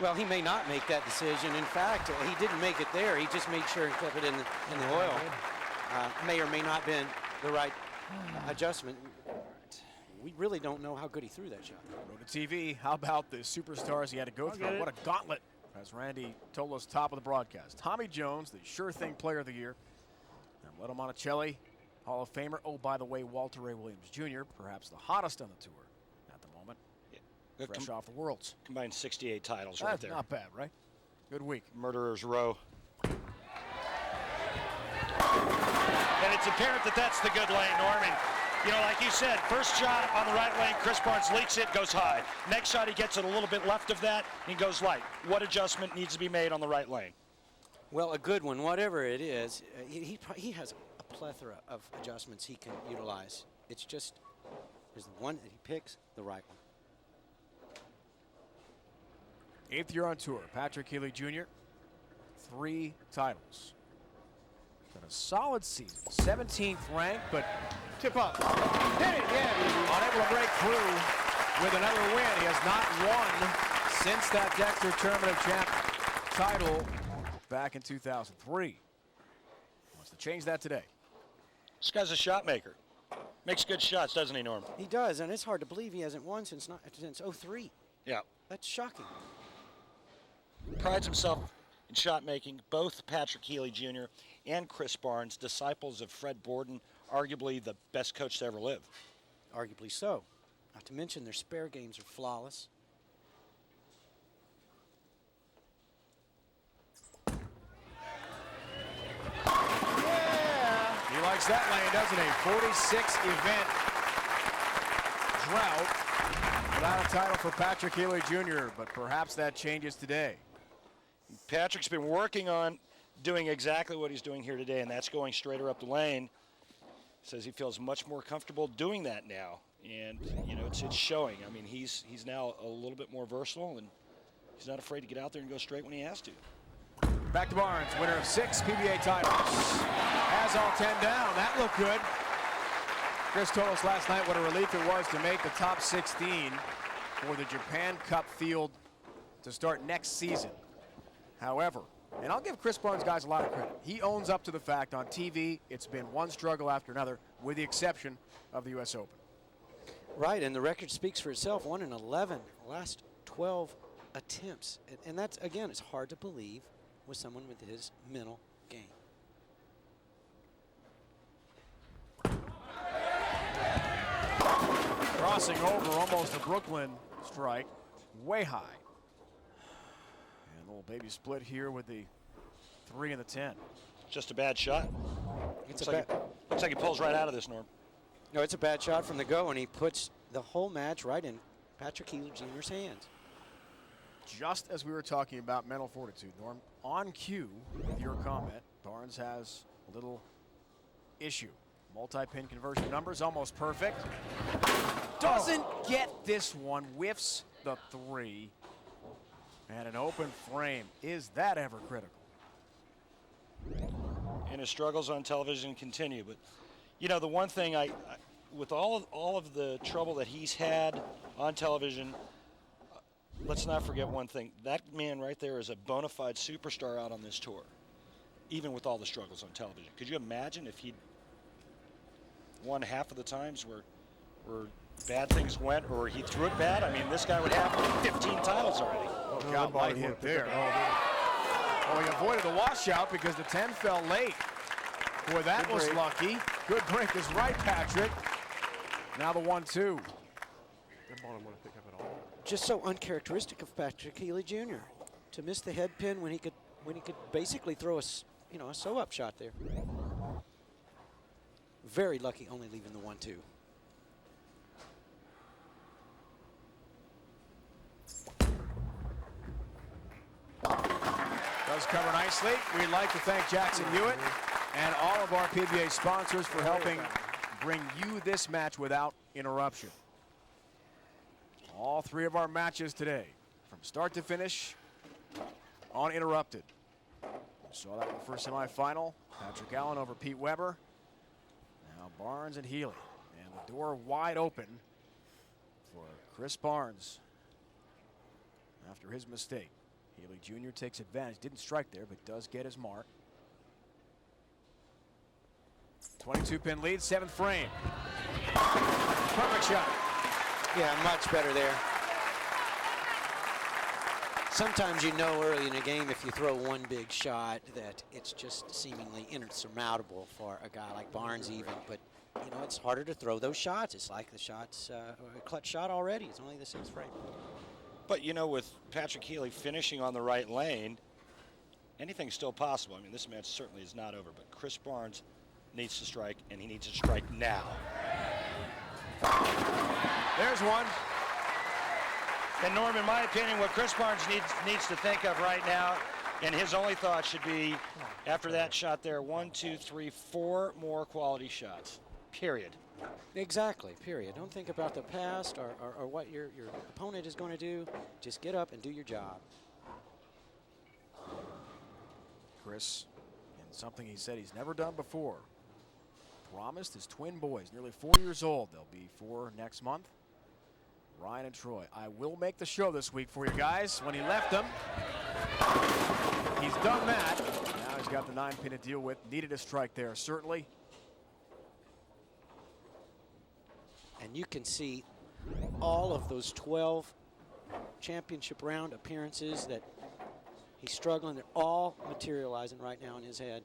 Well, he may not make that decision. In fact, he didn't make it there. He just made sure and kept it in the oil. May or may not have been the right adjustment. We really don't know how good he threw that shot. Go to TV. How about the superstars he had to go through? What a gauntlet, as Randy told us top of the broadcast. Tommy Jones, the sure thing player of the year. And Lito Monticelli, Hall of Famer. Oh, by the way, Walter Ray Williams Jr., perhaps the hottest on the tour at the moment. Yeah. Fresh off the Worlds. Combined 68 titles right there. Not bad, right? Good week. Murderer's Row. And it's apparent that that's the good lane, Norman. You know, like you said, first shot on the right lane, Chris Barnes leaks it, goes high. Next shot, he gets it a little bit left of that, and he goes light. What adjustment needs to be made on the right lane? Well, a good one, whatever it is. He has a plethora of adjustments he can utilize. It's just, there's the one that he picks, the right one. 8th year on tour, Patrick Healey Jr., 3 titles. Been a solid season, 17th ranked, but tip up. Hit it again. Unable to break through with another win. He has not won since that Dexter Tournament of Champ title back in 2003. Wants to change that today. This guy's a shot maker. Makes good shots, doesn't he, Norm? He does, and it's hard to believe he hasn't won since 03. Yeah. That's shocking. Prides himself in shot making. Both Patrick Healey Jr. and Chris Barnes, disciples of Fred Borden, arguably the best coach to ever live. Arguably so. Not to mention their spare games are flawless. Yeah. He likes that lane, doesn't he? 46 event drought without a title for Patrick Healey Jr., but perhaps that changes today. Patrick's been working on doing exactly what he's doing here today, and that's going straighter up the lane. Says he feels much more comfortable doing that now, and you know it's showing. I mean, he's now a little bit more versatile, and he's not afraid to get out there and go straight when he has to. Back to Barnes, winner of 6 PBA titles. Has all 10 down. That looked good. Chris told us last night what a relief it was to make the top 16 for the Japan Cup field to start next season. However, and I'll give Chris Barnes guys a lot of credit. He owns up to the fact on TV it's been one struggle after another, with the exception of the U.S. Open. Right, and the record speaks for itself. 1 in 11, last 12 attempts. And that's, again, it's hard to believe with someone with his mental game. Crossing over, almost a Brooklyn strike, way high. And a little baby split here with the 3 and the 10. Just a bad shot. It's looks like he pulls right out of this, Norm. No, it's a bad shot from the go, and he puts the whole match right in Patrick Healey Jr.'s hands. Just as we were talking about mental fortitude, Norm, on cue with your comment, Barnes has a little issue. Multi-pin conversion numbers almost perfect. Doesn't get this one, whiffs the 3. And an open frame. Is that ever critical? And his struggles on television continue. But, you know, the one thing with all of the trouble that he's had on television, let's not forget one thing. That man right there is a bona fide superstar out on this tour, even with all the struggles on television. Could you imagine if he'd won half of the times where bad things went, or he threw it bad? I mean, this guy would have 15 titles already. Oh, God, light hit there. Oh, he avoided the washout because the 10 fell late. Boy, that was lucky. Good break is right, Patrick. Now the 1-2. Just so uncharacteristic of Patrick Healey Jr. to miss the head pin when he could basically throw a sew-up shot there. Very lucky, only leaving the 1-2. Does cover nicely. We'd like to thank Jackson Hewitt and all of our PBA sponsors for helping bring you this match without interruption. All three of our matches today, from start to finish, uninterrupted. We saw that one first semifinal. Patrick Allen over Pete Weber. Now Barnes and Healey. And the door wide open for Chris Barnes after his mistake. Healey Jr. takes advantage. Didn't strike there, but does get his mark. 22-pin lead, 7th frame. Perfect shot. Yeah, much better there. Sometimes you know early in a game if you throw one big shot that it's just seemingly insurmountable for a guy like Barnes even, but you know, it's harder to throw those shots. It's like the shots, a clutch shot already. It's only the 6th frame. But, you know, with Patrick Healey finishing on the right lane, anything's still possible. I mean, this match certainly is not over, but Chris Barnes needs to strike, and he needs to strike now. There's one. And, Norm, in my opinion, what Chris Barnes needs to think of right now, and his only thought should be, after that shot there, 1, 2, 3, 4 more quality shots, period. Exactly, period. Don't think about the past or what your opponent is going to do. Just get up and do your job. Chris, in something he said he's never done before, promised his twin boys, nearly 4 years old. They'll be 4 next month. Ryan and Troy. I will make the show this week for you guys. When he left them, he's done that. Now he's got the 9-pin to deal with. Needed a strike there, certainly. And you can see all of those 12 championship round appearances that he's struggling. They're all materializing right now in his head.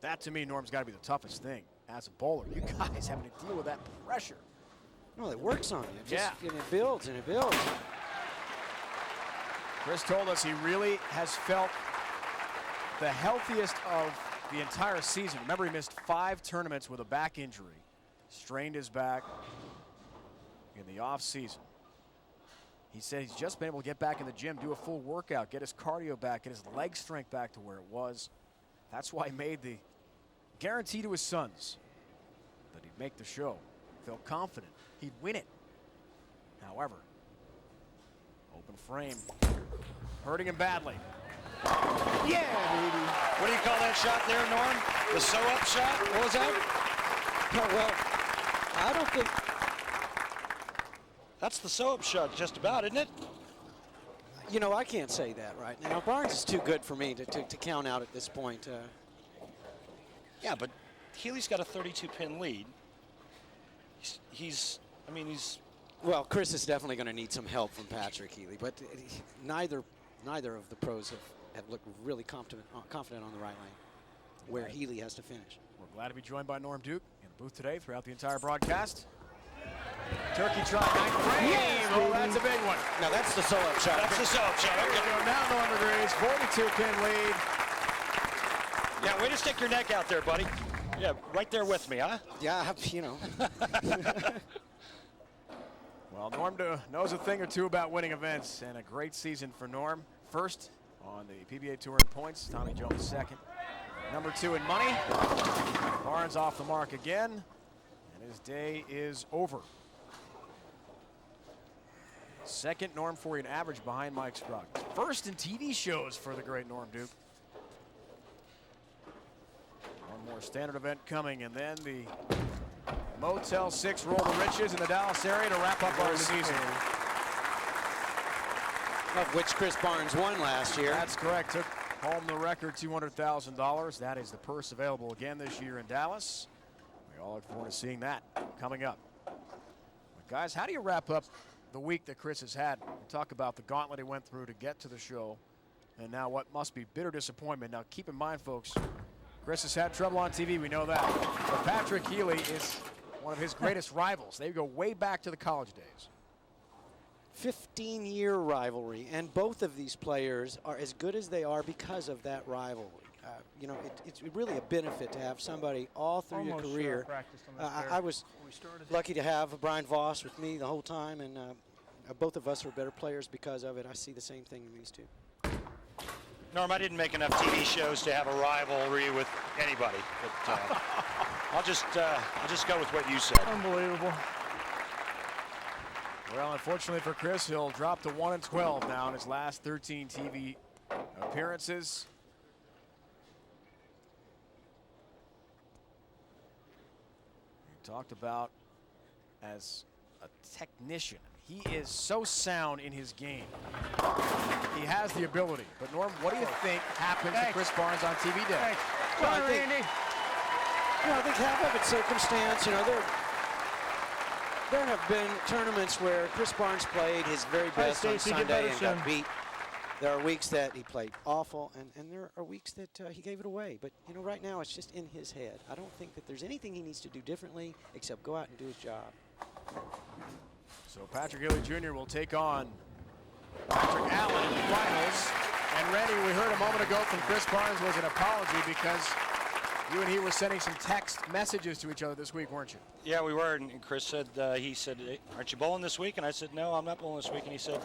That, to me, Norm's got to be the toughest thing as a bowler. You guys having to deal with that pressure. No, it works on you. And it builds and it builds. Chris told us he really has felt the healthiest of the entire season. Remember, he missed 5 tournaments with a back injury. Strained his back in the off season. He said he's just been able to get back in the gym, do a full workout, get his cardio back, get his leg strength back to where it was. That's why he made the guarantee to his sons that he'd make the show. Felt confident he'd win it. However, open frame, hurting him badly. Yeah, baby. What do you call that shot there, Norm? The sew-up shot? What was that? Oh, well, I don't think... That's the sew-up shot just about, isn't it? You know, I can't say that right now. Barnes is too good for me to count out at this point. Yeah, but Healey's got a 32-pin lead. He's. Well, Chris is definitely going to need some help from Patrick Healey, but neither of the pros have looked really confident on the right lane, where Healey has to finish. We're glad to be joined by Norm Duke in the booth today throughout the entire broadcast. Turkey trot, 9th frame. Yes, oh, that's a big one. Now that's the sew-up shot. That's the sew-up shot. There Okay. you go. Now Norm agrees. 42-pin lead. Yeah, way to stick your neck out there, buddy. Yeah, right there with me, huh? Yeah, you know. Well, Norm knows a thing or two about winning events, and a great season for Norm. First on the PBA Tour in points, Tommy Jones second. Number 2 in money. Barnes off the mark again, and his day is over. Second Norm Forian average behind Mike Scroggs. First in TV shows for the great Norm Duke. One more standard event coming, and then the Motel 6 Roll the Riches in the Dallas area to wrap up our season. Of which Chris Barnes won last year. That's correct. Took home the record $200,000. That is the purse available again this year in Dallas. We all look forward to seeing that coming up. But guys, how do you wrap up the week that Chris has had? We talk about the gauntlet he went through to get to the show, and now what must be bitter disappointment. Now keep in mind, folks, Chris has had trouble on TV, we know that. But Patrick Healey is one of his greatest rivals. They go way back to the college days. 15-year rivalry, and both of these players are as good as they are because of that rivalry. You know, it's really a benefit to have somebody all through your career. I was lucky to have Brian Voss with me the whole time, and both of us were better players because of it. I see the same thing in these two. Norm, I didn't make enough TV shows to have a rivalry with anybody, but I'll just go with what you said. Unbelievable. Well, unfortunately for Chris, he'll drop to 1-12 now in his last 13 TV appearances. He talked about as a technician. He is so sound in his game. He has the ability. But Norm, what do you think happens to Chris Barnes on TV day? Well, I think half of it's circumstance. You know, there have been tournaments where Chris Barnes played his very best on Sunday and got beat. There are weeks that he played awful, and there are weeks that he gave it away. But, you know, right now it's just in his head. I don't think that there's anything he needs to do differently except go out and do his job. So Patrick Healey Jr. will take on Patrick Allen in the finals. And Randy, we heard a moment ago from Chris Barnes was an apology because you and he were sending some text messages to each other this week, weren't you? Yeah, we were, and Chris said, he said, hey, aren't you bowling this week? And I said, no, I'm not bowling this week. And he said,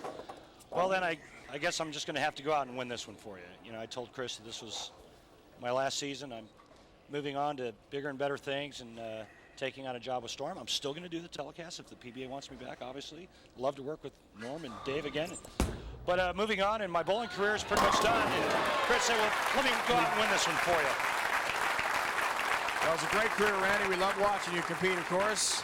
well, then I guess I'm just going to have to go out and win this one for you. You know, I told Chris that this was my last season. I'm moving on to bigger and better things and taking on a job with Storm. I'm still going to do the telecast if the PBA wants me back, obviously. Love to work with Norm and Dave again. But moving on, and my bowling career is pretty much done. And Chris said, well, let me go out and win this one for you. Well, it was a great career, Randy. We love watching you compete, of course.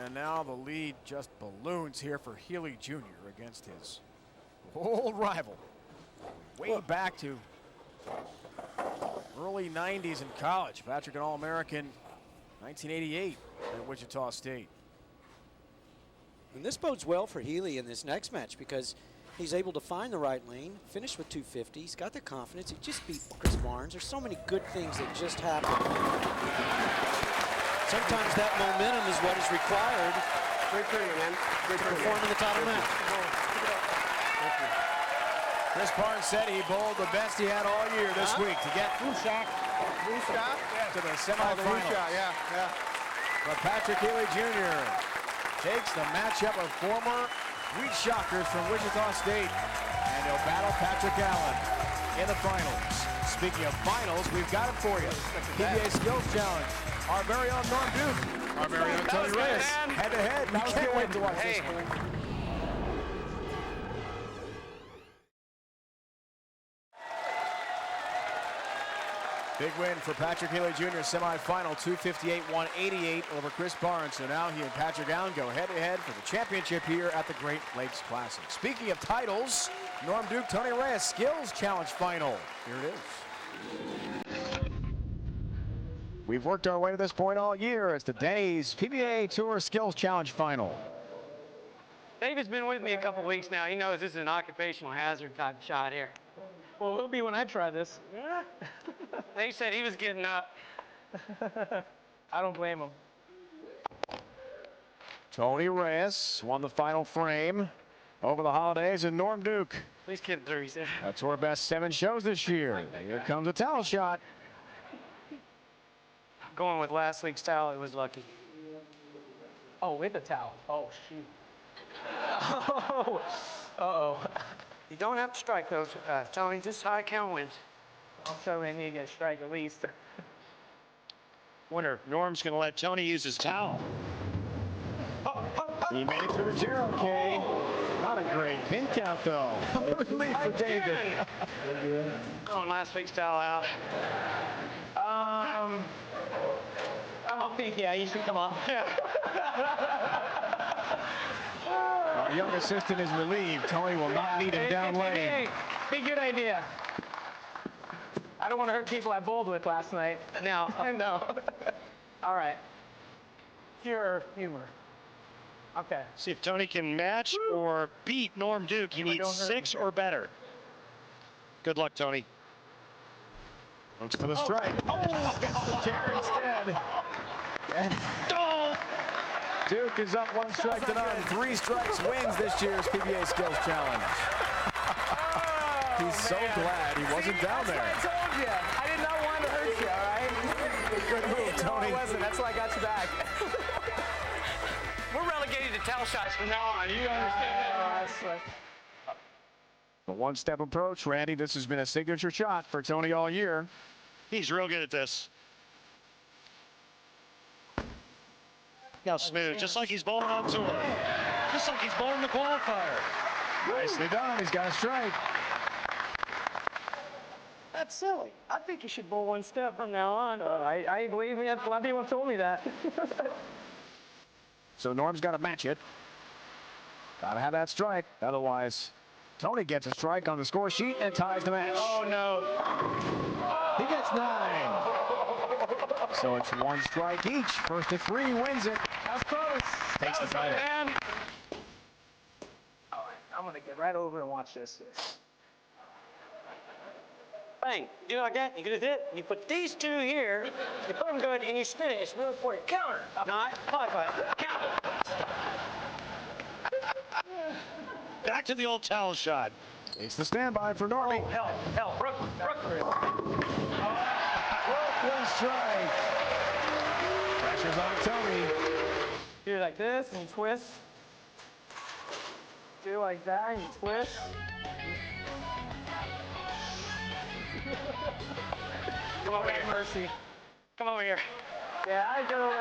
And now the lead just balloons here for Healey Jr. against his old rival. Way back to early 90s in college. Patrick, an All-American, 1988 at Wichita State. And this bodes well for Healey in this next match because he's able to find the right lane, finish with 250. He's got the confidence. He just beat Chris Barnes. There's so many good things that just happen. Sometimes that momentum is what is required to perform in the title match. Chris Barnes said he bowled the best he had all year this week to get to the semifinals. But Patrick Healey Jr. takes the matchup of former Wheat Shockers from Wichita State, and he'll battle Patrick Allen in the finals. Speaking of finals, we've got it for you. PBA Skills Challenge. Our very own Norm Duke. Our very own Tony Reyes. Head-to-head. We can't wait to watch this one. Big win for Patrick Healey Jr. semifinal, 258-188 over Chris Barnes. So now he and Patrick Allen go head-to-head for the championship here at the Great Lakes Classic. Speaking of titles, Norm Duke, Tony Reyes, Skills Challenge final. Here it is. We've worked our way to this point all year. It's the Denny's PBA Tour Skills Challenge final. David's been with me a couple weeks now. He knows this is an occupational hazard type shot here. Well, it will be when I try this. They said he was getting up. I don't blame him. Tony Reyes won the final frame over the holidays, and Norm Duke. Please get through, he said. That's our best 7 shows this year. Here comes a towel shot. Going with last week's towel, it was lucky. Oh, with the towel. Oh, shoot. Oh, uh-oh. You don't have to strike those, Tony. Just high count wins. I'll show you need to get a strike at least. Wonder if Norm's going to let Tony use his towel. He made it to the 0K. Not a great pin count, though. Lead for David. Going last week's towel out. Yeah, you should come on. Our young assistant is relieved. Tony will not need him down lane. Big good idea. I don't want to hurt people I bowled with last night. No. No. All right. Pure humor. Okay. See if Tony can match or beat Norm Duke. He needs 6 or better. Good luck, Tony. Looks for the strike. Oh, gets the chair instead. And Duke is up 1 strike to none. 3 strikes wins this year's PBA Skills Challenge. He's so glad he wasn't down there. That's what I told you. I did not want to hurt you, all right? Good move, Tony. No, it wasn't. That's why I got you back. We're relegated to towel shots from now on. You understand? The one-step approach, Randy. This has been a signature shot for Tony all year. He's real good at this. Now smooth, just like he's bowling on tour. Just like he's bowling the qualifier. Nicely done. He's got a strike. That's silly. I think you should bowl 1 step from now on. I believe me. A lot of people have told me that. So Norm's got to match it. Got to have that strike. Otherwise, Tony gets a strike on the score sheet and ties the match. Oh, no. He gets 9. So it's 1 strike each. First to 3 wins it. That's close. Takes the title. All right, I'm going to get right over and watch this. Bang. You know like that? You get it? You put these 2 here, you put them good, and you spin it. It's really important. Counter. Not. Counter. Back to the old towel shot. It's the standby for Normie. Oh, hell. Rook. 1 strike. Pressure's on Tony. Do like this and you twist. Do like that and you twist. Come over here, Mercy. Come over here. Yeah, I go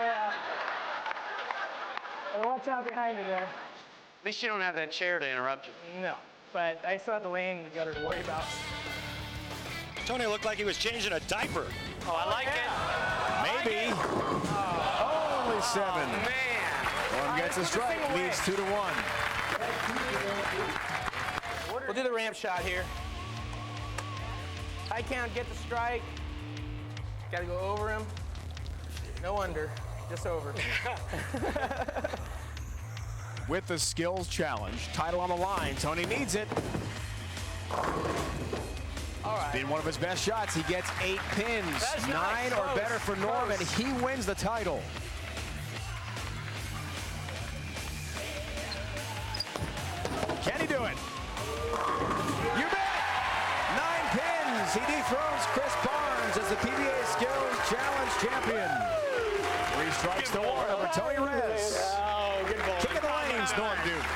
watch out behind you there. At least you don't have that chair to interrupt you. No, but I still have the lane you got to worry about. Tony looked like he was changing a diaper. Oh, I like it. Maybe. Only 7. Man. One gets a strike, leads 2 to 1. We'll do the ramp shot here. High count, get the strike. Got to go over him. No under, just over. With the skills challenge, title on the line, Tony needs it. All right. In one of his best shots, he gets 8 pins. That's 9 nice. or better for Norm, and he wins the title. Can he do it? You bet! 9 pins. He dethrones Chris Barnes as the PBA Skills Challenge champion. 3 strikes to 1 over Tony Reyes. Oh, good ball. King of the lanes, Norm Duke.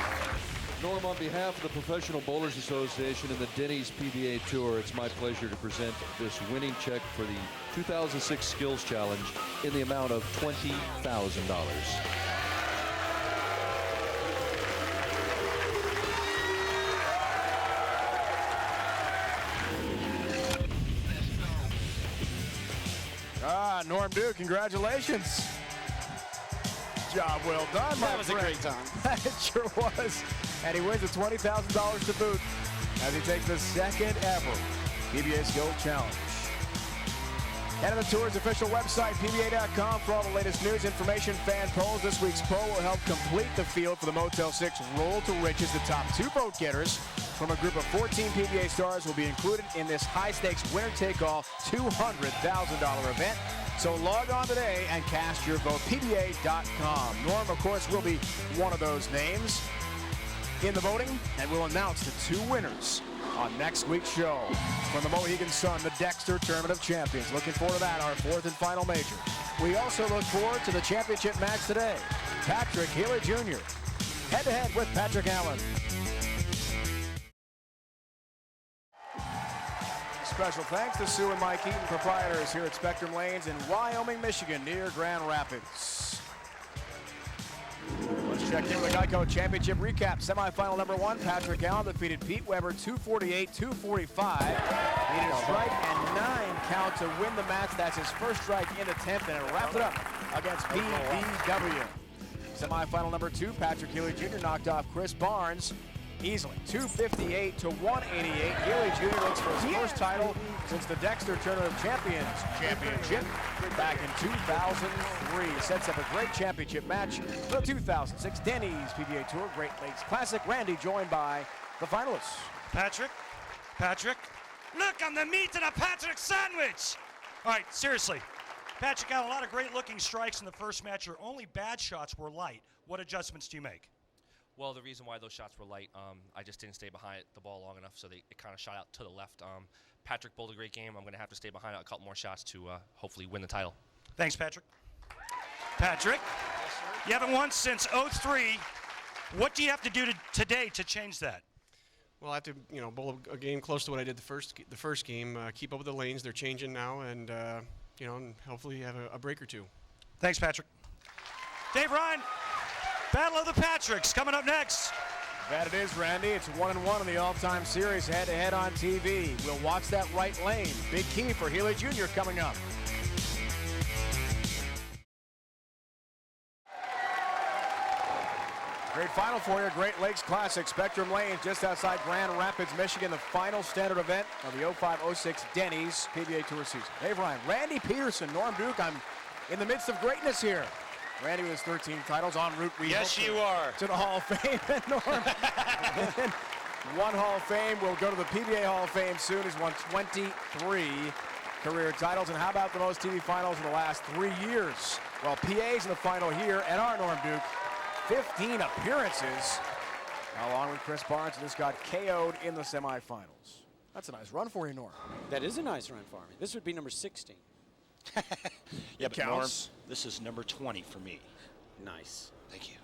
Norm, on behalf of the Professional Bowlers Association and the Denny's PBA Tour, it's my pleasure to present this winning check for the 2006 Skills Challenge in the amount of $20,000. Norm Duke, congratulations. Job well done, my friend. That was a great time. It sure was. And he wins the $20,000 to boot as he takes the second ever PBA Skills Challenge. Head to the tour's official website, PBA.com, for all the latest news, information, fan polls. This week's poll will help complete the field for the Motel 6 Roll to Riches. The top 2 vote getters from a group of 14 PBA stars will be included in this high-stakes winner-take-all $200,000 event. So log on today and cast your vote, PBA.com. Norm, of course, will be one of those names in the voting, and we'll announce the 2 winners on next week's show. From the Mohegan Sun, the Dexter Tournament of Champions. Looking forward to that, our 4th and final major. We also look forward to the championship match today. Patrick Healey Jr. head-to-head with Patrick Allen. Special thanks to Sue and Mike Eaton, proprietors here at Spectrum Lanes in Wyoming, Michigan, near Grand Rapids. Let's check in with the Geico Championship recap. Semifinal number 1, Patrick Allen defeated Pete Weber 248-245. Needed a strike and 9 count to win the match. That's his first strike in the 10th, and it wrapped it up against PBW. Semifinal number 2, Patrick Healey Jr. knocked off Chris Barnes easily, 258 to 188. Healey Jr. looks for his first title since the Dexter Tournament of Champions Championship back in 2003. Sets up a great championship match for the 2006 Denny's PBA Tour Great Lakes Classic. Randy joined by the finalists. Patrick, look, I'm the meat in a Patrick sandwich. All right, seriously. Patrick got a lot of great-looking strikes in the first match. Your only bad shots were light. What adjustments do you make? Well, the reason why those shots were light, I just didn't stay behind the ball long enough, so it kind of shot out to the left. Patrick bowled a great game. I'm going to have to stay behind a couple more shots to hopefully win the title. Thanks, Patrick. Patrick, you haven't won since '03. What do you have to do today to change that? Well, I have to, bowl a game close to what I did the first game. Keep up with the lanes; they're changing now, and and hopefully have a break or two. Thanks, Patrick. Dave Ryan, Battle of the Patricks coming up next. That it is, Randy. It's 1-1 in the all-time series, head-to-head on TV. We'll watch that right lane. Big key for Healey Jr. coming up. Great final for you, Great Lakes Classic. Spectrum Lanes just outside Grand Rapids, Michigan, the final standard event of the 05-06 Denny's PBA Tour season. Dave Ryan, Randy Peterson, Norm Duke. I'm in the midst of greatness here. Randy with his 13 titles en route. Yes, you are. To the Hall of Fame. And Norm, one Hall of Fame will go to the PBA Hall of Fame soon. He's won 23 career titles. And how about the most TV finals in the last 3 years? Well, PA's in the final here, and our Norm Duke, 15 appearances, along with Chris Barnes, and this got KO'd in the semifinals. That's a nice run for you, Norm. That is a nice run for me. This would be number 16. Yeah, but Norm, this is number 20 for me. Nice. Thank you.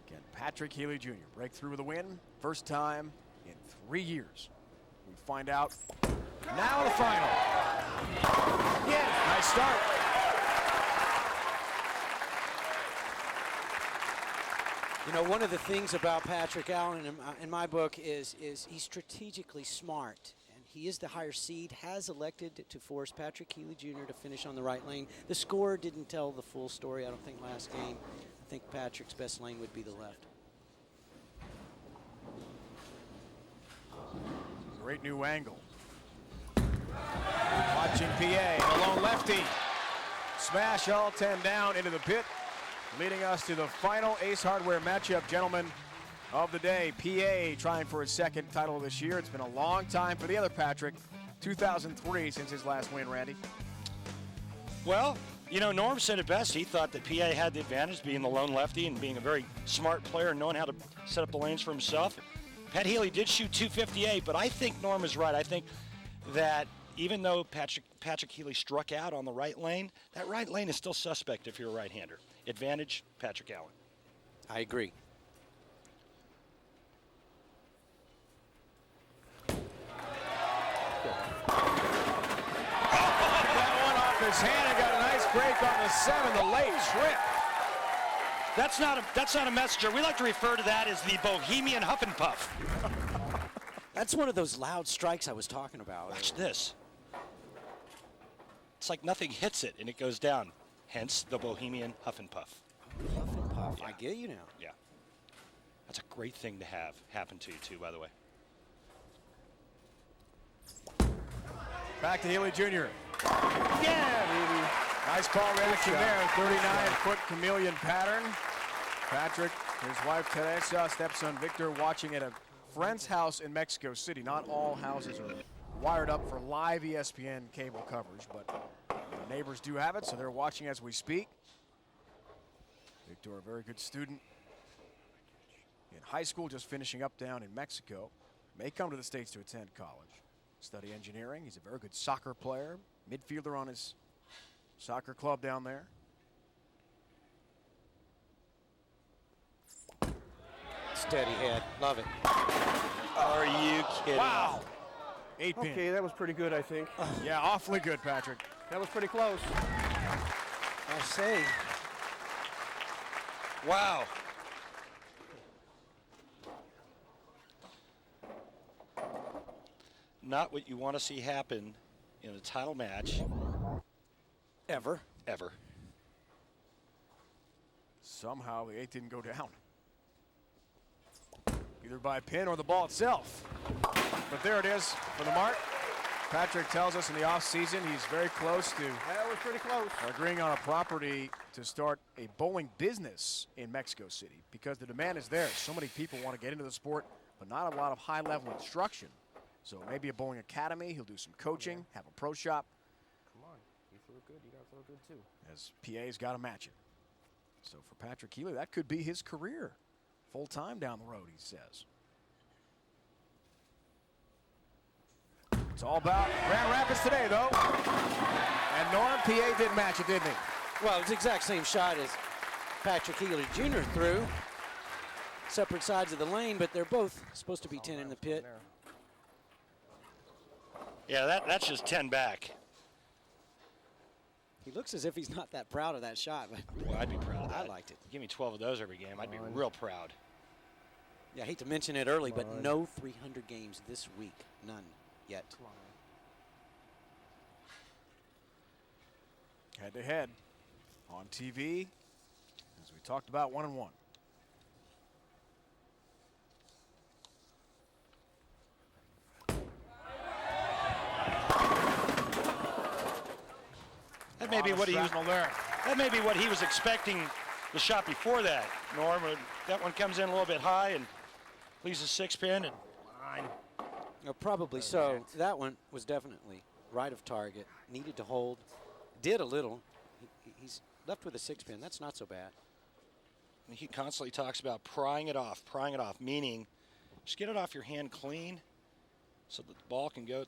Again, Patrick Healey Jr. breakthrough with a win. First time in 3 years. We find out now in the final. Yeah, nice start. One of the things about Patrick Allen in my book is he's strategically smart. He is the higher seed, has elected to force Patrick Healey Jr. to finish on the right lane. The score didn't tell the full story, I don't think, last game. I think Patrick's best lane would be the left. Great new angle. Watching PA, the lone lefty. Smash all 10 down into the pit, leading us to the final Ace Hardware matchup, gentlemen, of the day. PA trying for his second title this year. It's been a long time for the other Patrick. 2003 since his last win, Randy. Well, Norm said it best. He thought that PA had the advantage, being the lone lefty and being a very smart player and knowing how to set up the lanes for himself. Pat Healey did shoot 258, but I think Norm is right. I think that even though Patrick Healey struck out on the right lane, that right lane is still suspect if you're a right-hander. Advantage, Patrick Allen. I agree. His hand and got a nice break on the 7, the late trip. That's not a messenger. We like to refer to that as the Bohemian Huff and Puff. That's one of those loud strikes I was talking about. Watch this. It's like nothing hits it and it goes down. Hence the Bohemian Huff and Puff. Huff and Puff. Yeah. I get you now. Yeah. That's a great thing to have happen to you too, by the way. Back to Healey Jr. Yeah, baby. Nice ball reaction there. 39-foot chameleon pattern. Patrick, his wife Teresa, stepson Victor watching at a friend's house in Mexico City. Not all houses are wired up for live ESPN cable coverage, but neighbors do have it, so they're watching as we speak. Victor, a very good student in high school, just finishing up down in Mexico. May come to the States to attend college. Study engineering. He's a very good soccer player. Midfielder on his soccer club down there. Steady head. Love it. Are you kidding? Wow. 8 pin. Okay, that was pretty good, I think. Yeah, awfully good, Patrick. That was pretty close. I'll say. Wow. Not what you want to see happen in a title match. Ever. Somehow the 8 didn't go down. Either by a pin or the ball itself. But there it is for the mark. Patrick tells us in the offseason he's very close to agreeing on a property to start a bowling business in Mexico City because the demand is there. So many people want to get into the sport, but not a lot of high-level instruction. So maybe a bowling academy. He'll do some coaching, have a pro shop. Come on, you throw good, you gotta throw good too. As PA's got to match it. So for Patrick Healey, that could be his career. Full-time down the road, he says. It's all about Grand Rapids today, though. And Norm, PA didn't match it, didn't he? Well, it's the exact same shot as Patrick Healey Jr. threw. Separate sides of the lane, but they're both supposed to be 10 in the pit. Yeah, that's just 10 back. He looks as if he's not that proud of that shot. But well, I'd be proud of that. I liked it. Give me 12 of those every game. I'd be real proud. Yeah, I hate to mention it early, but no 300 games this week. None yet. Head-to-head on TV, as we talked about, 1-1. That may be what he was. That may be what he was expecting. The shot before that, Norm. That one comes in a little bit high and leaves a 6-pin and. Probably so. That one was definitely right of target. Needed to hold. Did a little. He's left with a 6-pin. That's not so bad. He constantly talks about prying it off, meaning just get it off your hand clean so that the ball can go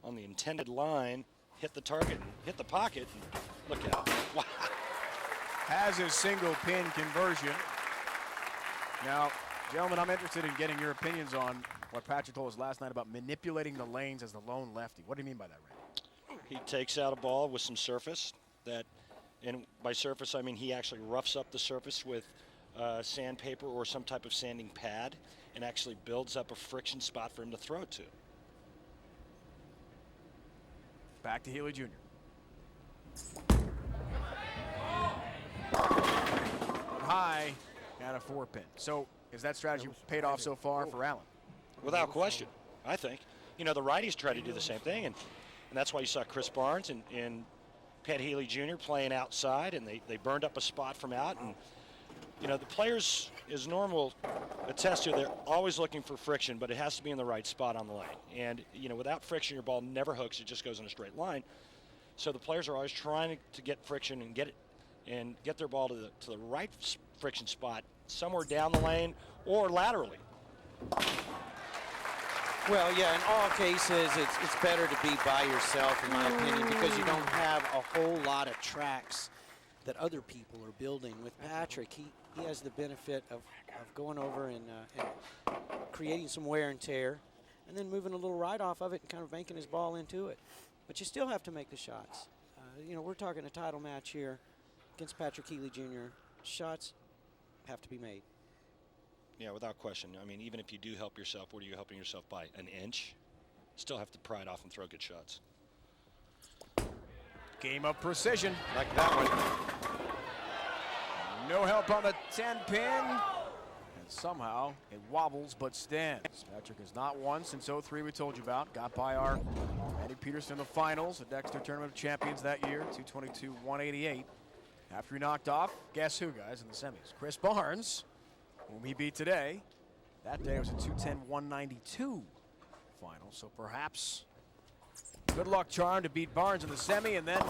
on the intended line, hit the target, and hit the pocket. And look out. Wow. Has his single pin conversion. Now, gentlemen, I'm interested in getting your opinions on what Patrick told us last night about manipulating the lanes as the lone lefty. What do you mean by that, Randy? He takes out a ball with some surface that, and by surface I mean he actually roughs up the surface with sandpaper or some type of sanding pad and actually builds up a friction spot for him to throw it to. Back to Healey Jr. High and a 4-pin. So is that strategy paid off so far for Allen? Without question, I think. You know, the righties try to do the same thing, and that's why you saw Chris Barnes and Pat Healey Jr. playing outside, and they burned up a spot from out. And, you know, the players, as Norm will attest to, they're always looking for friction, but it has to be in the right spot on the lane. And, you know, without friction, your ball never hooks. It just goes in a straight line. So the players are always trying to get friction and get their ball to the right friction spot, somewhere down the lane or laterally. Well, yeah, in all cases, it's better to be by yourself, in my opinion, because you don't have a whole lot of tracks that other people are building. With Patrick, he has the benefit of going over and creating some wear and tear, and then moving a little right off of it and kind of banking his ball into it. But you still have to make the shots. You know, we're talking a title match here against Patrick Healey Jr. Shots have to be made. Yeah, without question. I mean, even if you do help yourself, what are you helping yourself by? An inch? Still have to pry it off and throw good shots. Game of precision. Like that one. No help on the 10-pin. And somehow it wobbles but stands. Patrick has not won since 03 we told you about. Got by our Eddie Peterson in the finals, the Dexter Tournament of Champions that year, 222-188. After he knocked off, guess who, guys, in the semis? Chris Barnes, whom he beat today. That day was a 210-192 final, so perhaps good luck charm to beat Barnes in the semi and then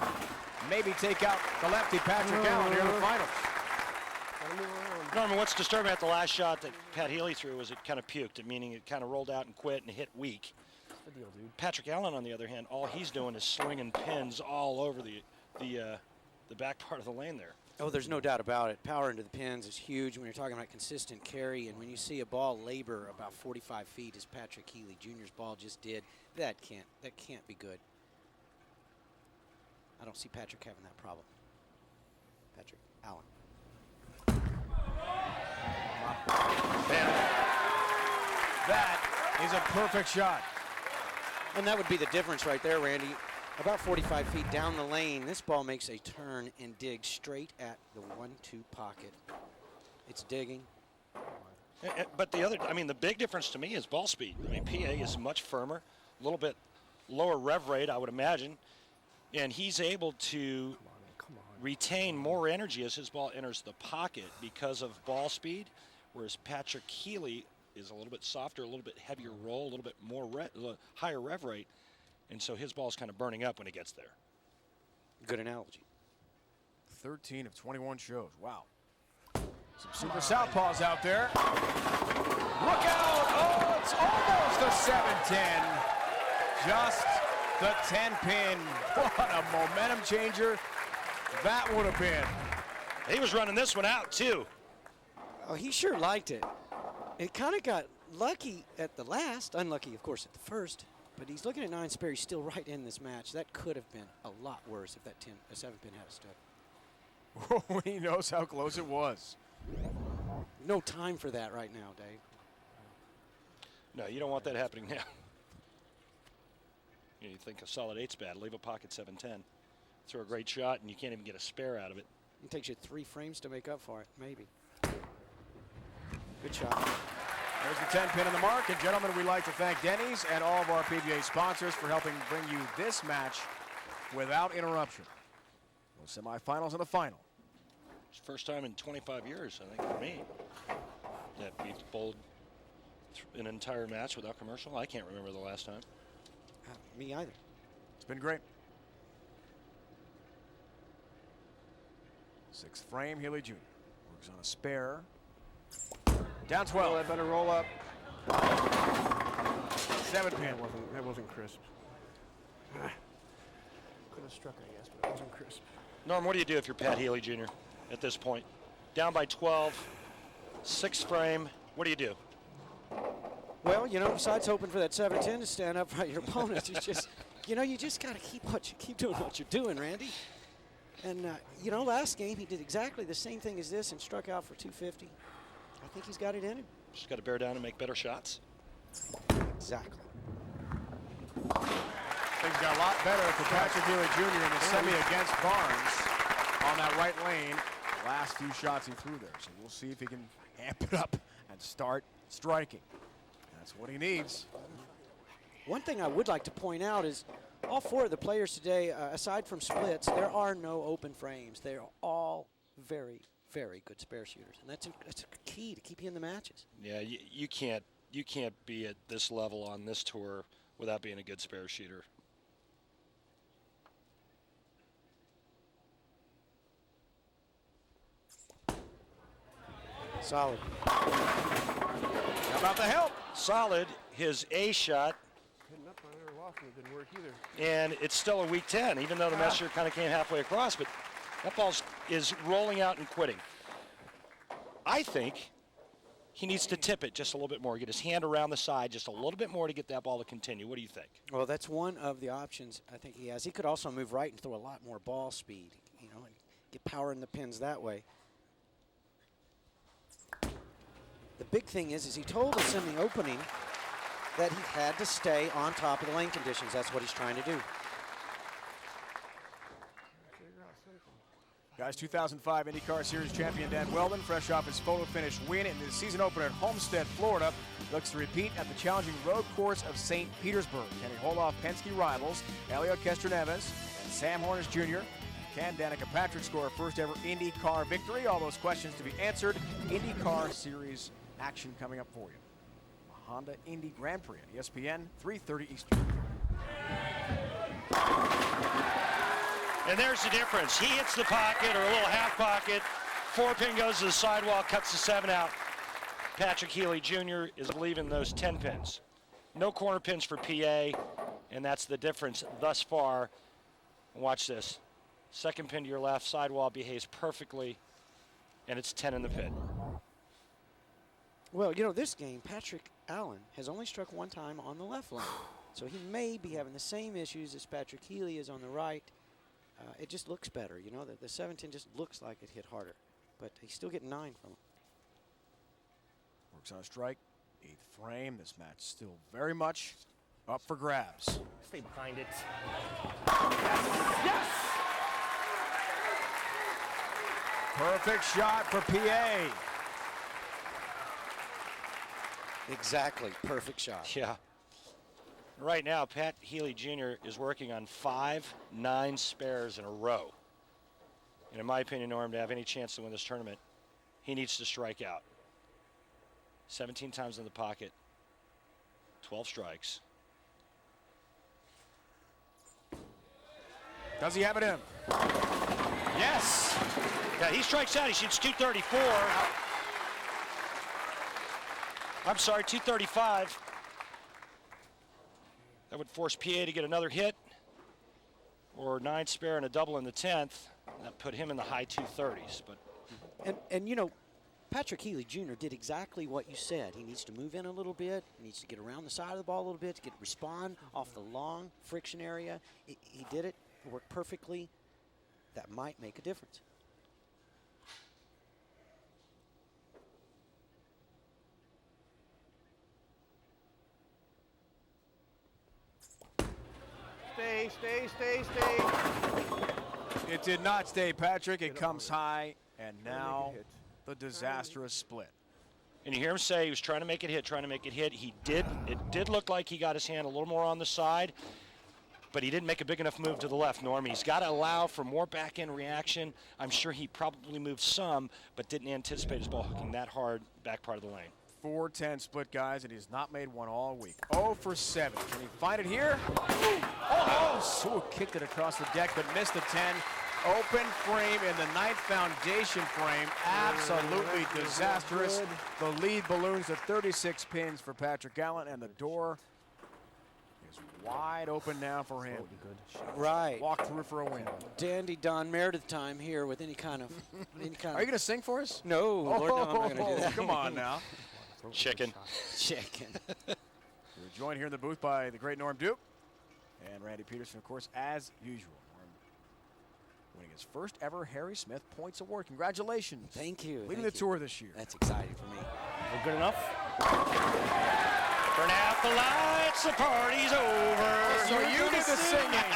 maybe take out the lefty Patrick Allen here in the finals. Norman, what's disturbing at the last shot that Pat Healey threw was it kind of puked, meaning it kind of rolled out and quit and hit weak. Good deal, dude. Patrick Allen, on the other hand, all he's doing is slinging pins all over the back part of the lane there. Oh, there's no doubt about it. Power into the pins is huge when you're talking about consistent carry, and when you see a ball labor about 45 feet, as Patrick Healey Jr.'s ball just did, that can't be good. I don't see Patrick having that problem. Patrick Allen. That is a perfect shot. And that would be the difference right there, Randy. About 45 feet down the lane, this ball makes a turn and digs straight at the 1-2 pocket. It's digging. But the big difference to me is ball speed. I mean, PA is much firmer, a little bit lower rev rate, I would imagine, and he's able to retain more energy as his ball enters the pocket because of ball speed, whereas Patrick Healey is a little bit softer, a little bit heavier roll, a little bit more higher rev rate, and so his ball's kind of burning up when it gets there. Good analogy. 13 of 21 shows. Wow. Some super southpaws out there. Look out! Oh, it's almost a 7-10. Just the 10-pin. What a momentum changer that would have been. He was running this one out, too. Oh, he sure liked it. It kind of got lucky at the last. Unlucky, of course, at the first. But he's looking at 9 spare. He's still right in this match. That could have been a lot worse if that 7-pin had stood. He knows how close it was. No time for that right now, Dave. No, you don't want that happening now. You think a solid 8's bad. Leave a pocket 7-10. Throw a great shot, and you can't even get a spare out of it. It takes you 3 frames to make up for it, maybe. Good shot. There's the 10-pin on the mark. And gentlemen, we'd like to thank Denny's and all of our PBA sponsors for helping bring you this match without interruption. The semifinals and the final. It's the first time in 25 years, I think, for me, that we've bowled an entire match without commercial. I can't remember the last time. Me either. It's been great. 6th frame, Healey Jr. Works on a spare. Down 12. Well, I better roll up. 7-pin. That wasn't crisp. Could have struck, I guess, but it wasn't crisp. Norm, what do you do if you're Pat Healey Jr. at this point? Down by 12, 6th frame. What do you do? Well, besides hoping for that 7-10 to stand up right your opponent, you just, you just got to keep doing what you're doing, Randy. And, last game he did exactly the same thing as this and struck out for 250. I think he's got it in him. Just got to bear down and make better shots. Exactly. Things got a lot better for Patrick Healey Jr. in the semi against Barnes on that right lane. The last few shots he threw there. So we'll see if he can amp it up and start striking. That's what he needs. One thing I would like to point out is all 4 of the players today, aside from splits, there are no open frames. They're all very, very good spare shooters, and that's a key to keep you in the matches. Yeah, you can't be at this level on this tour without being a good spare shooter. Solid. How about the help? Solid. His A shot. Hitting up on it or off it didn't work either. And it's still a weak 10, even though the messenger kind of came halfway across. But that ball is rolling out and quitting. I think he needs to tip it just a little bit more, get his hand around the side just a little bit more to get that ball to continue. What do you think? Well, that's one of the options I think he has. He could also move right and throw a lot more ball speed, and get power in the pins that way. The big thing is he told us in the opening that he had to stay on top of the lane conditions. That's what he's trying to do. Guys, 2005 IndyCar Series champion Dan Weldon, fresh off his photo finish win in the season opener at Homestead, Florida, looks to repeat at the challenging road course of St. Petersburg. Can he hold off Penske rivals Elio Castroneves and Sam Hornish Jr.? Can Danica Patrick score a first ever IndyCar victory? All those questions to be answered. IndyCar Series action coming up for you. A Honda Indy Grand Prix at ESPN, 3:30 Eastern. And there's the difference. He hits the pocket or a little half pocket. 4-pin goes to the sidewall, cuts the 7 out. Patrick Healey Jr. is leaving those 10 pins. No corner pins for PA, and that's the difference thus far. Watch this. 2nd pin to your left, sidewall behaves perfectly, and it's 10 in the pit. Well, this game, Patrick Allen has only struck 1 time on the left lane. So he may be having the same issues as Patrick Healey is on the right. It just looks better, the 7-10 just looks like it hit harder. But he's still getting 9 from him. Works on a strike, 8th frame. This match still very much up for grabs. Stay behind it. Yes! Perfect shot for PA. Exactly, perfect shot. Yeah. Right now, Pat Healey Jr. is working on 5 9 spares in a row. And in my opinion, Norm, to have any chance to win this tournament, he needs to strike out. 17 times in the pocket, 12 strikes. Does he have it in? Yes! Yeah, he strikes out. He shoots 234. I'm sorry, 235. That would force PA to get another hit, or 9 spare and a double in the 10th. That put him in the high 230s. But and you know, Patrick Healey Jr. did exactly what you said. He needs to move in a little bit. He needs to get around the side of the ball a little bit to respond off the long friction area. He did it. It worked perfectly. That might make a difference. Stay. It did not stay, Patrick. It comes high, and now the disastrous split. And you hear him say he was trying to make it hit, He did. It did look like he got his hand a little more on the side, but he didn't make a big enough move to the left, Norm. He's got to allow for more back-end reaction. I'm sure he probably moved some, but didn't anticipate his ball hooking that hard back part of the lane. 4-10 split, guys, and he's not made one all week. 0 for 7. Can he find it here? Oh, Sewell kicked it across the deck, but missed the 10. Open frame in the 9th foundation frame. Absolutely disastrous. The lead balloons to 36 pins for Patrick Allen, and the door is wide open now for him. Right. Walk through for a win. Dandy Don Meredith time here with any kind of. Are you going to sing for us? No, Lord, no, I'm not going to do that. Come on now. Chicken. We're joined here in the booth by the great Norm Duke and Randy Peterson, of course, as usual. Norm winning his first ever Harry Smith Points Award. Congratulations. Thank you. Leading the tour this year. That's exciting for me. Well, good enough? Turn out the lights, the party's over. So you did the singing.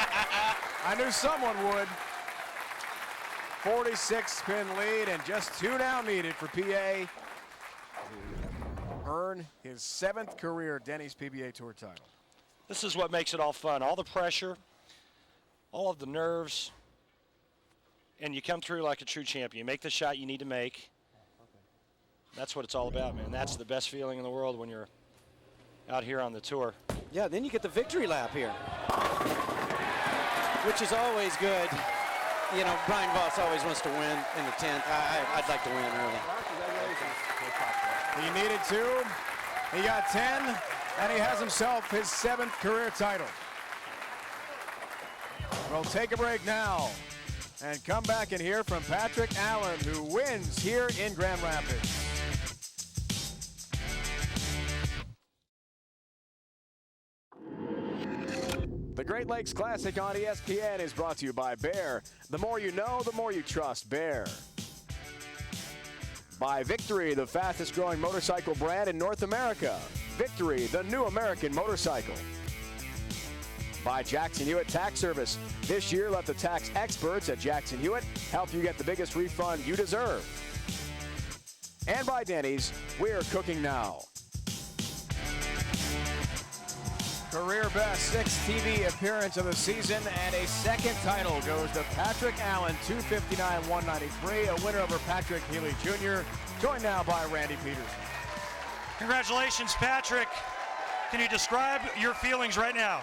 I knew someone would. 46-pin lead and just 2 now needed for PA. Earn his 7th career Denny's PBA Tour title. This is what makes it all fun. All the pressure, all of the nerves, and you come through like a true champion. You make the shot you need to make. That's what it's all about, man. That's the best feeling in the world when you're out here on the tour. Yeah, then you get the victory lap here, which is always good. You know, Brian Voss always wants to win in the 10th. I'd like to win early. He needed 2, he got 10, and he has himself his 7th career title. We'll take a break now and come back and hear from Patrick Allen, who wins here in Grand Rapids. The Great Lakes Classic on ESPN is brought to you by Bear. The more you know, the more you trust Bear. By Victory, the fastest growing motorcycle brand in North America. Victory, the new American motorcycle. By Jackson Hewitt Tax Service. This year, let the tax experts at Jackson Hewitt help you get the biggest refund you deserve. And by Denny's, we're cooking now. Career best 6th TV appearance of the season, and a 2nd title goes to Patrick Allen, 259-193, a winner over Patrick Healey Jr., joined now by Randy Peterson. Congratulations, Patrick. Can you describe your feelings right now?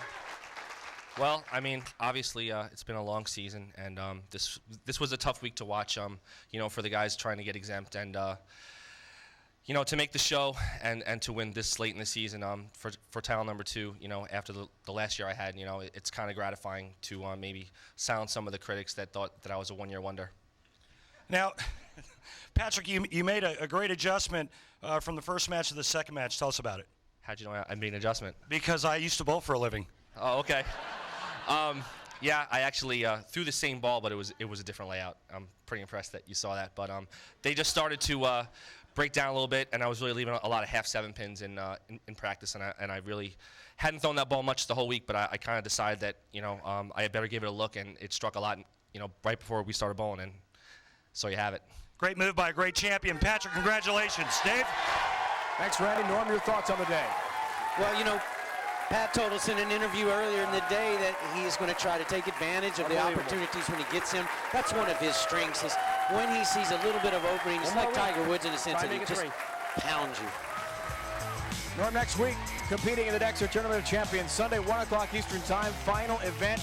Well, I mean, obviously, it's been a long season, and this was a tough week to watch. You know, for the guys trying to get exempt, and you know, to make the show and to win this late in the season for title number 2. You know, after the last year I had, you know, it's kind of gratifying to maybe silence some of the critics that thought that I was a one-year wonder. Now, Patrick, you made a great adjustment from the first match to the second match. Tell us about it. How'd you know I made an adjustment? Because I used to bowl for a living. Oh, okay. Yeah, I actually threw the same ball, but it was a different layout. I'm pretty impressed that you saw that. But they just started to break down a little bit, and I was really leaving a lot of half 7 pins in practice, and I really hadn't thrown that ball much the whole week, but I kind of decided that, you know, I had better give it a look, and it struck a lot, you know, right before we started bowling, and so you have it. Great move by a great champion. Patrick, congratulations. Dave? Thanks, Randy. Norm, your thoughts on the day? Well, you know, Pat told us in an interview earlier in the day that he is going to try to take advantage of the opportunities when he gets them. That's one of his strengths, is when he sees a little bit of opening. It's like Tiger Woods in a sense that he just pounds you. Norm, next week, competing in the Dexter Tournament of Champions, Sunday, 1 o'clock Eastern Time, final event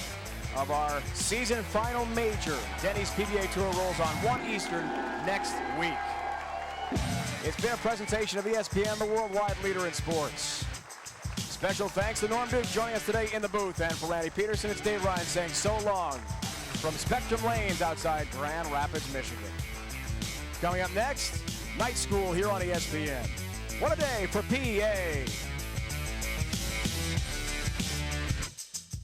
of our season final major. Denny's PBA Tour rolls on 1 Eastern next week. It's been a presentation of ESPN, the worldwide leader in sports. Special thanks to Norm Duke joining us today in the booth, and for Randy Peterson, it's Dave Ryan saying so long from Spectrum Lanes outside Grand Rapids, Michigan. Coming up next, Night School here on ESPN. What a day for PA.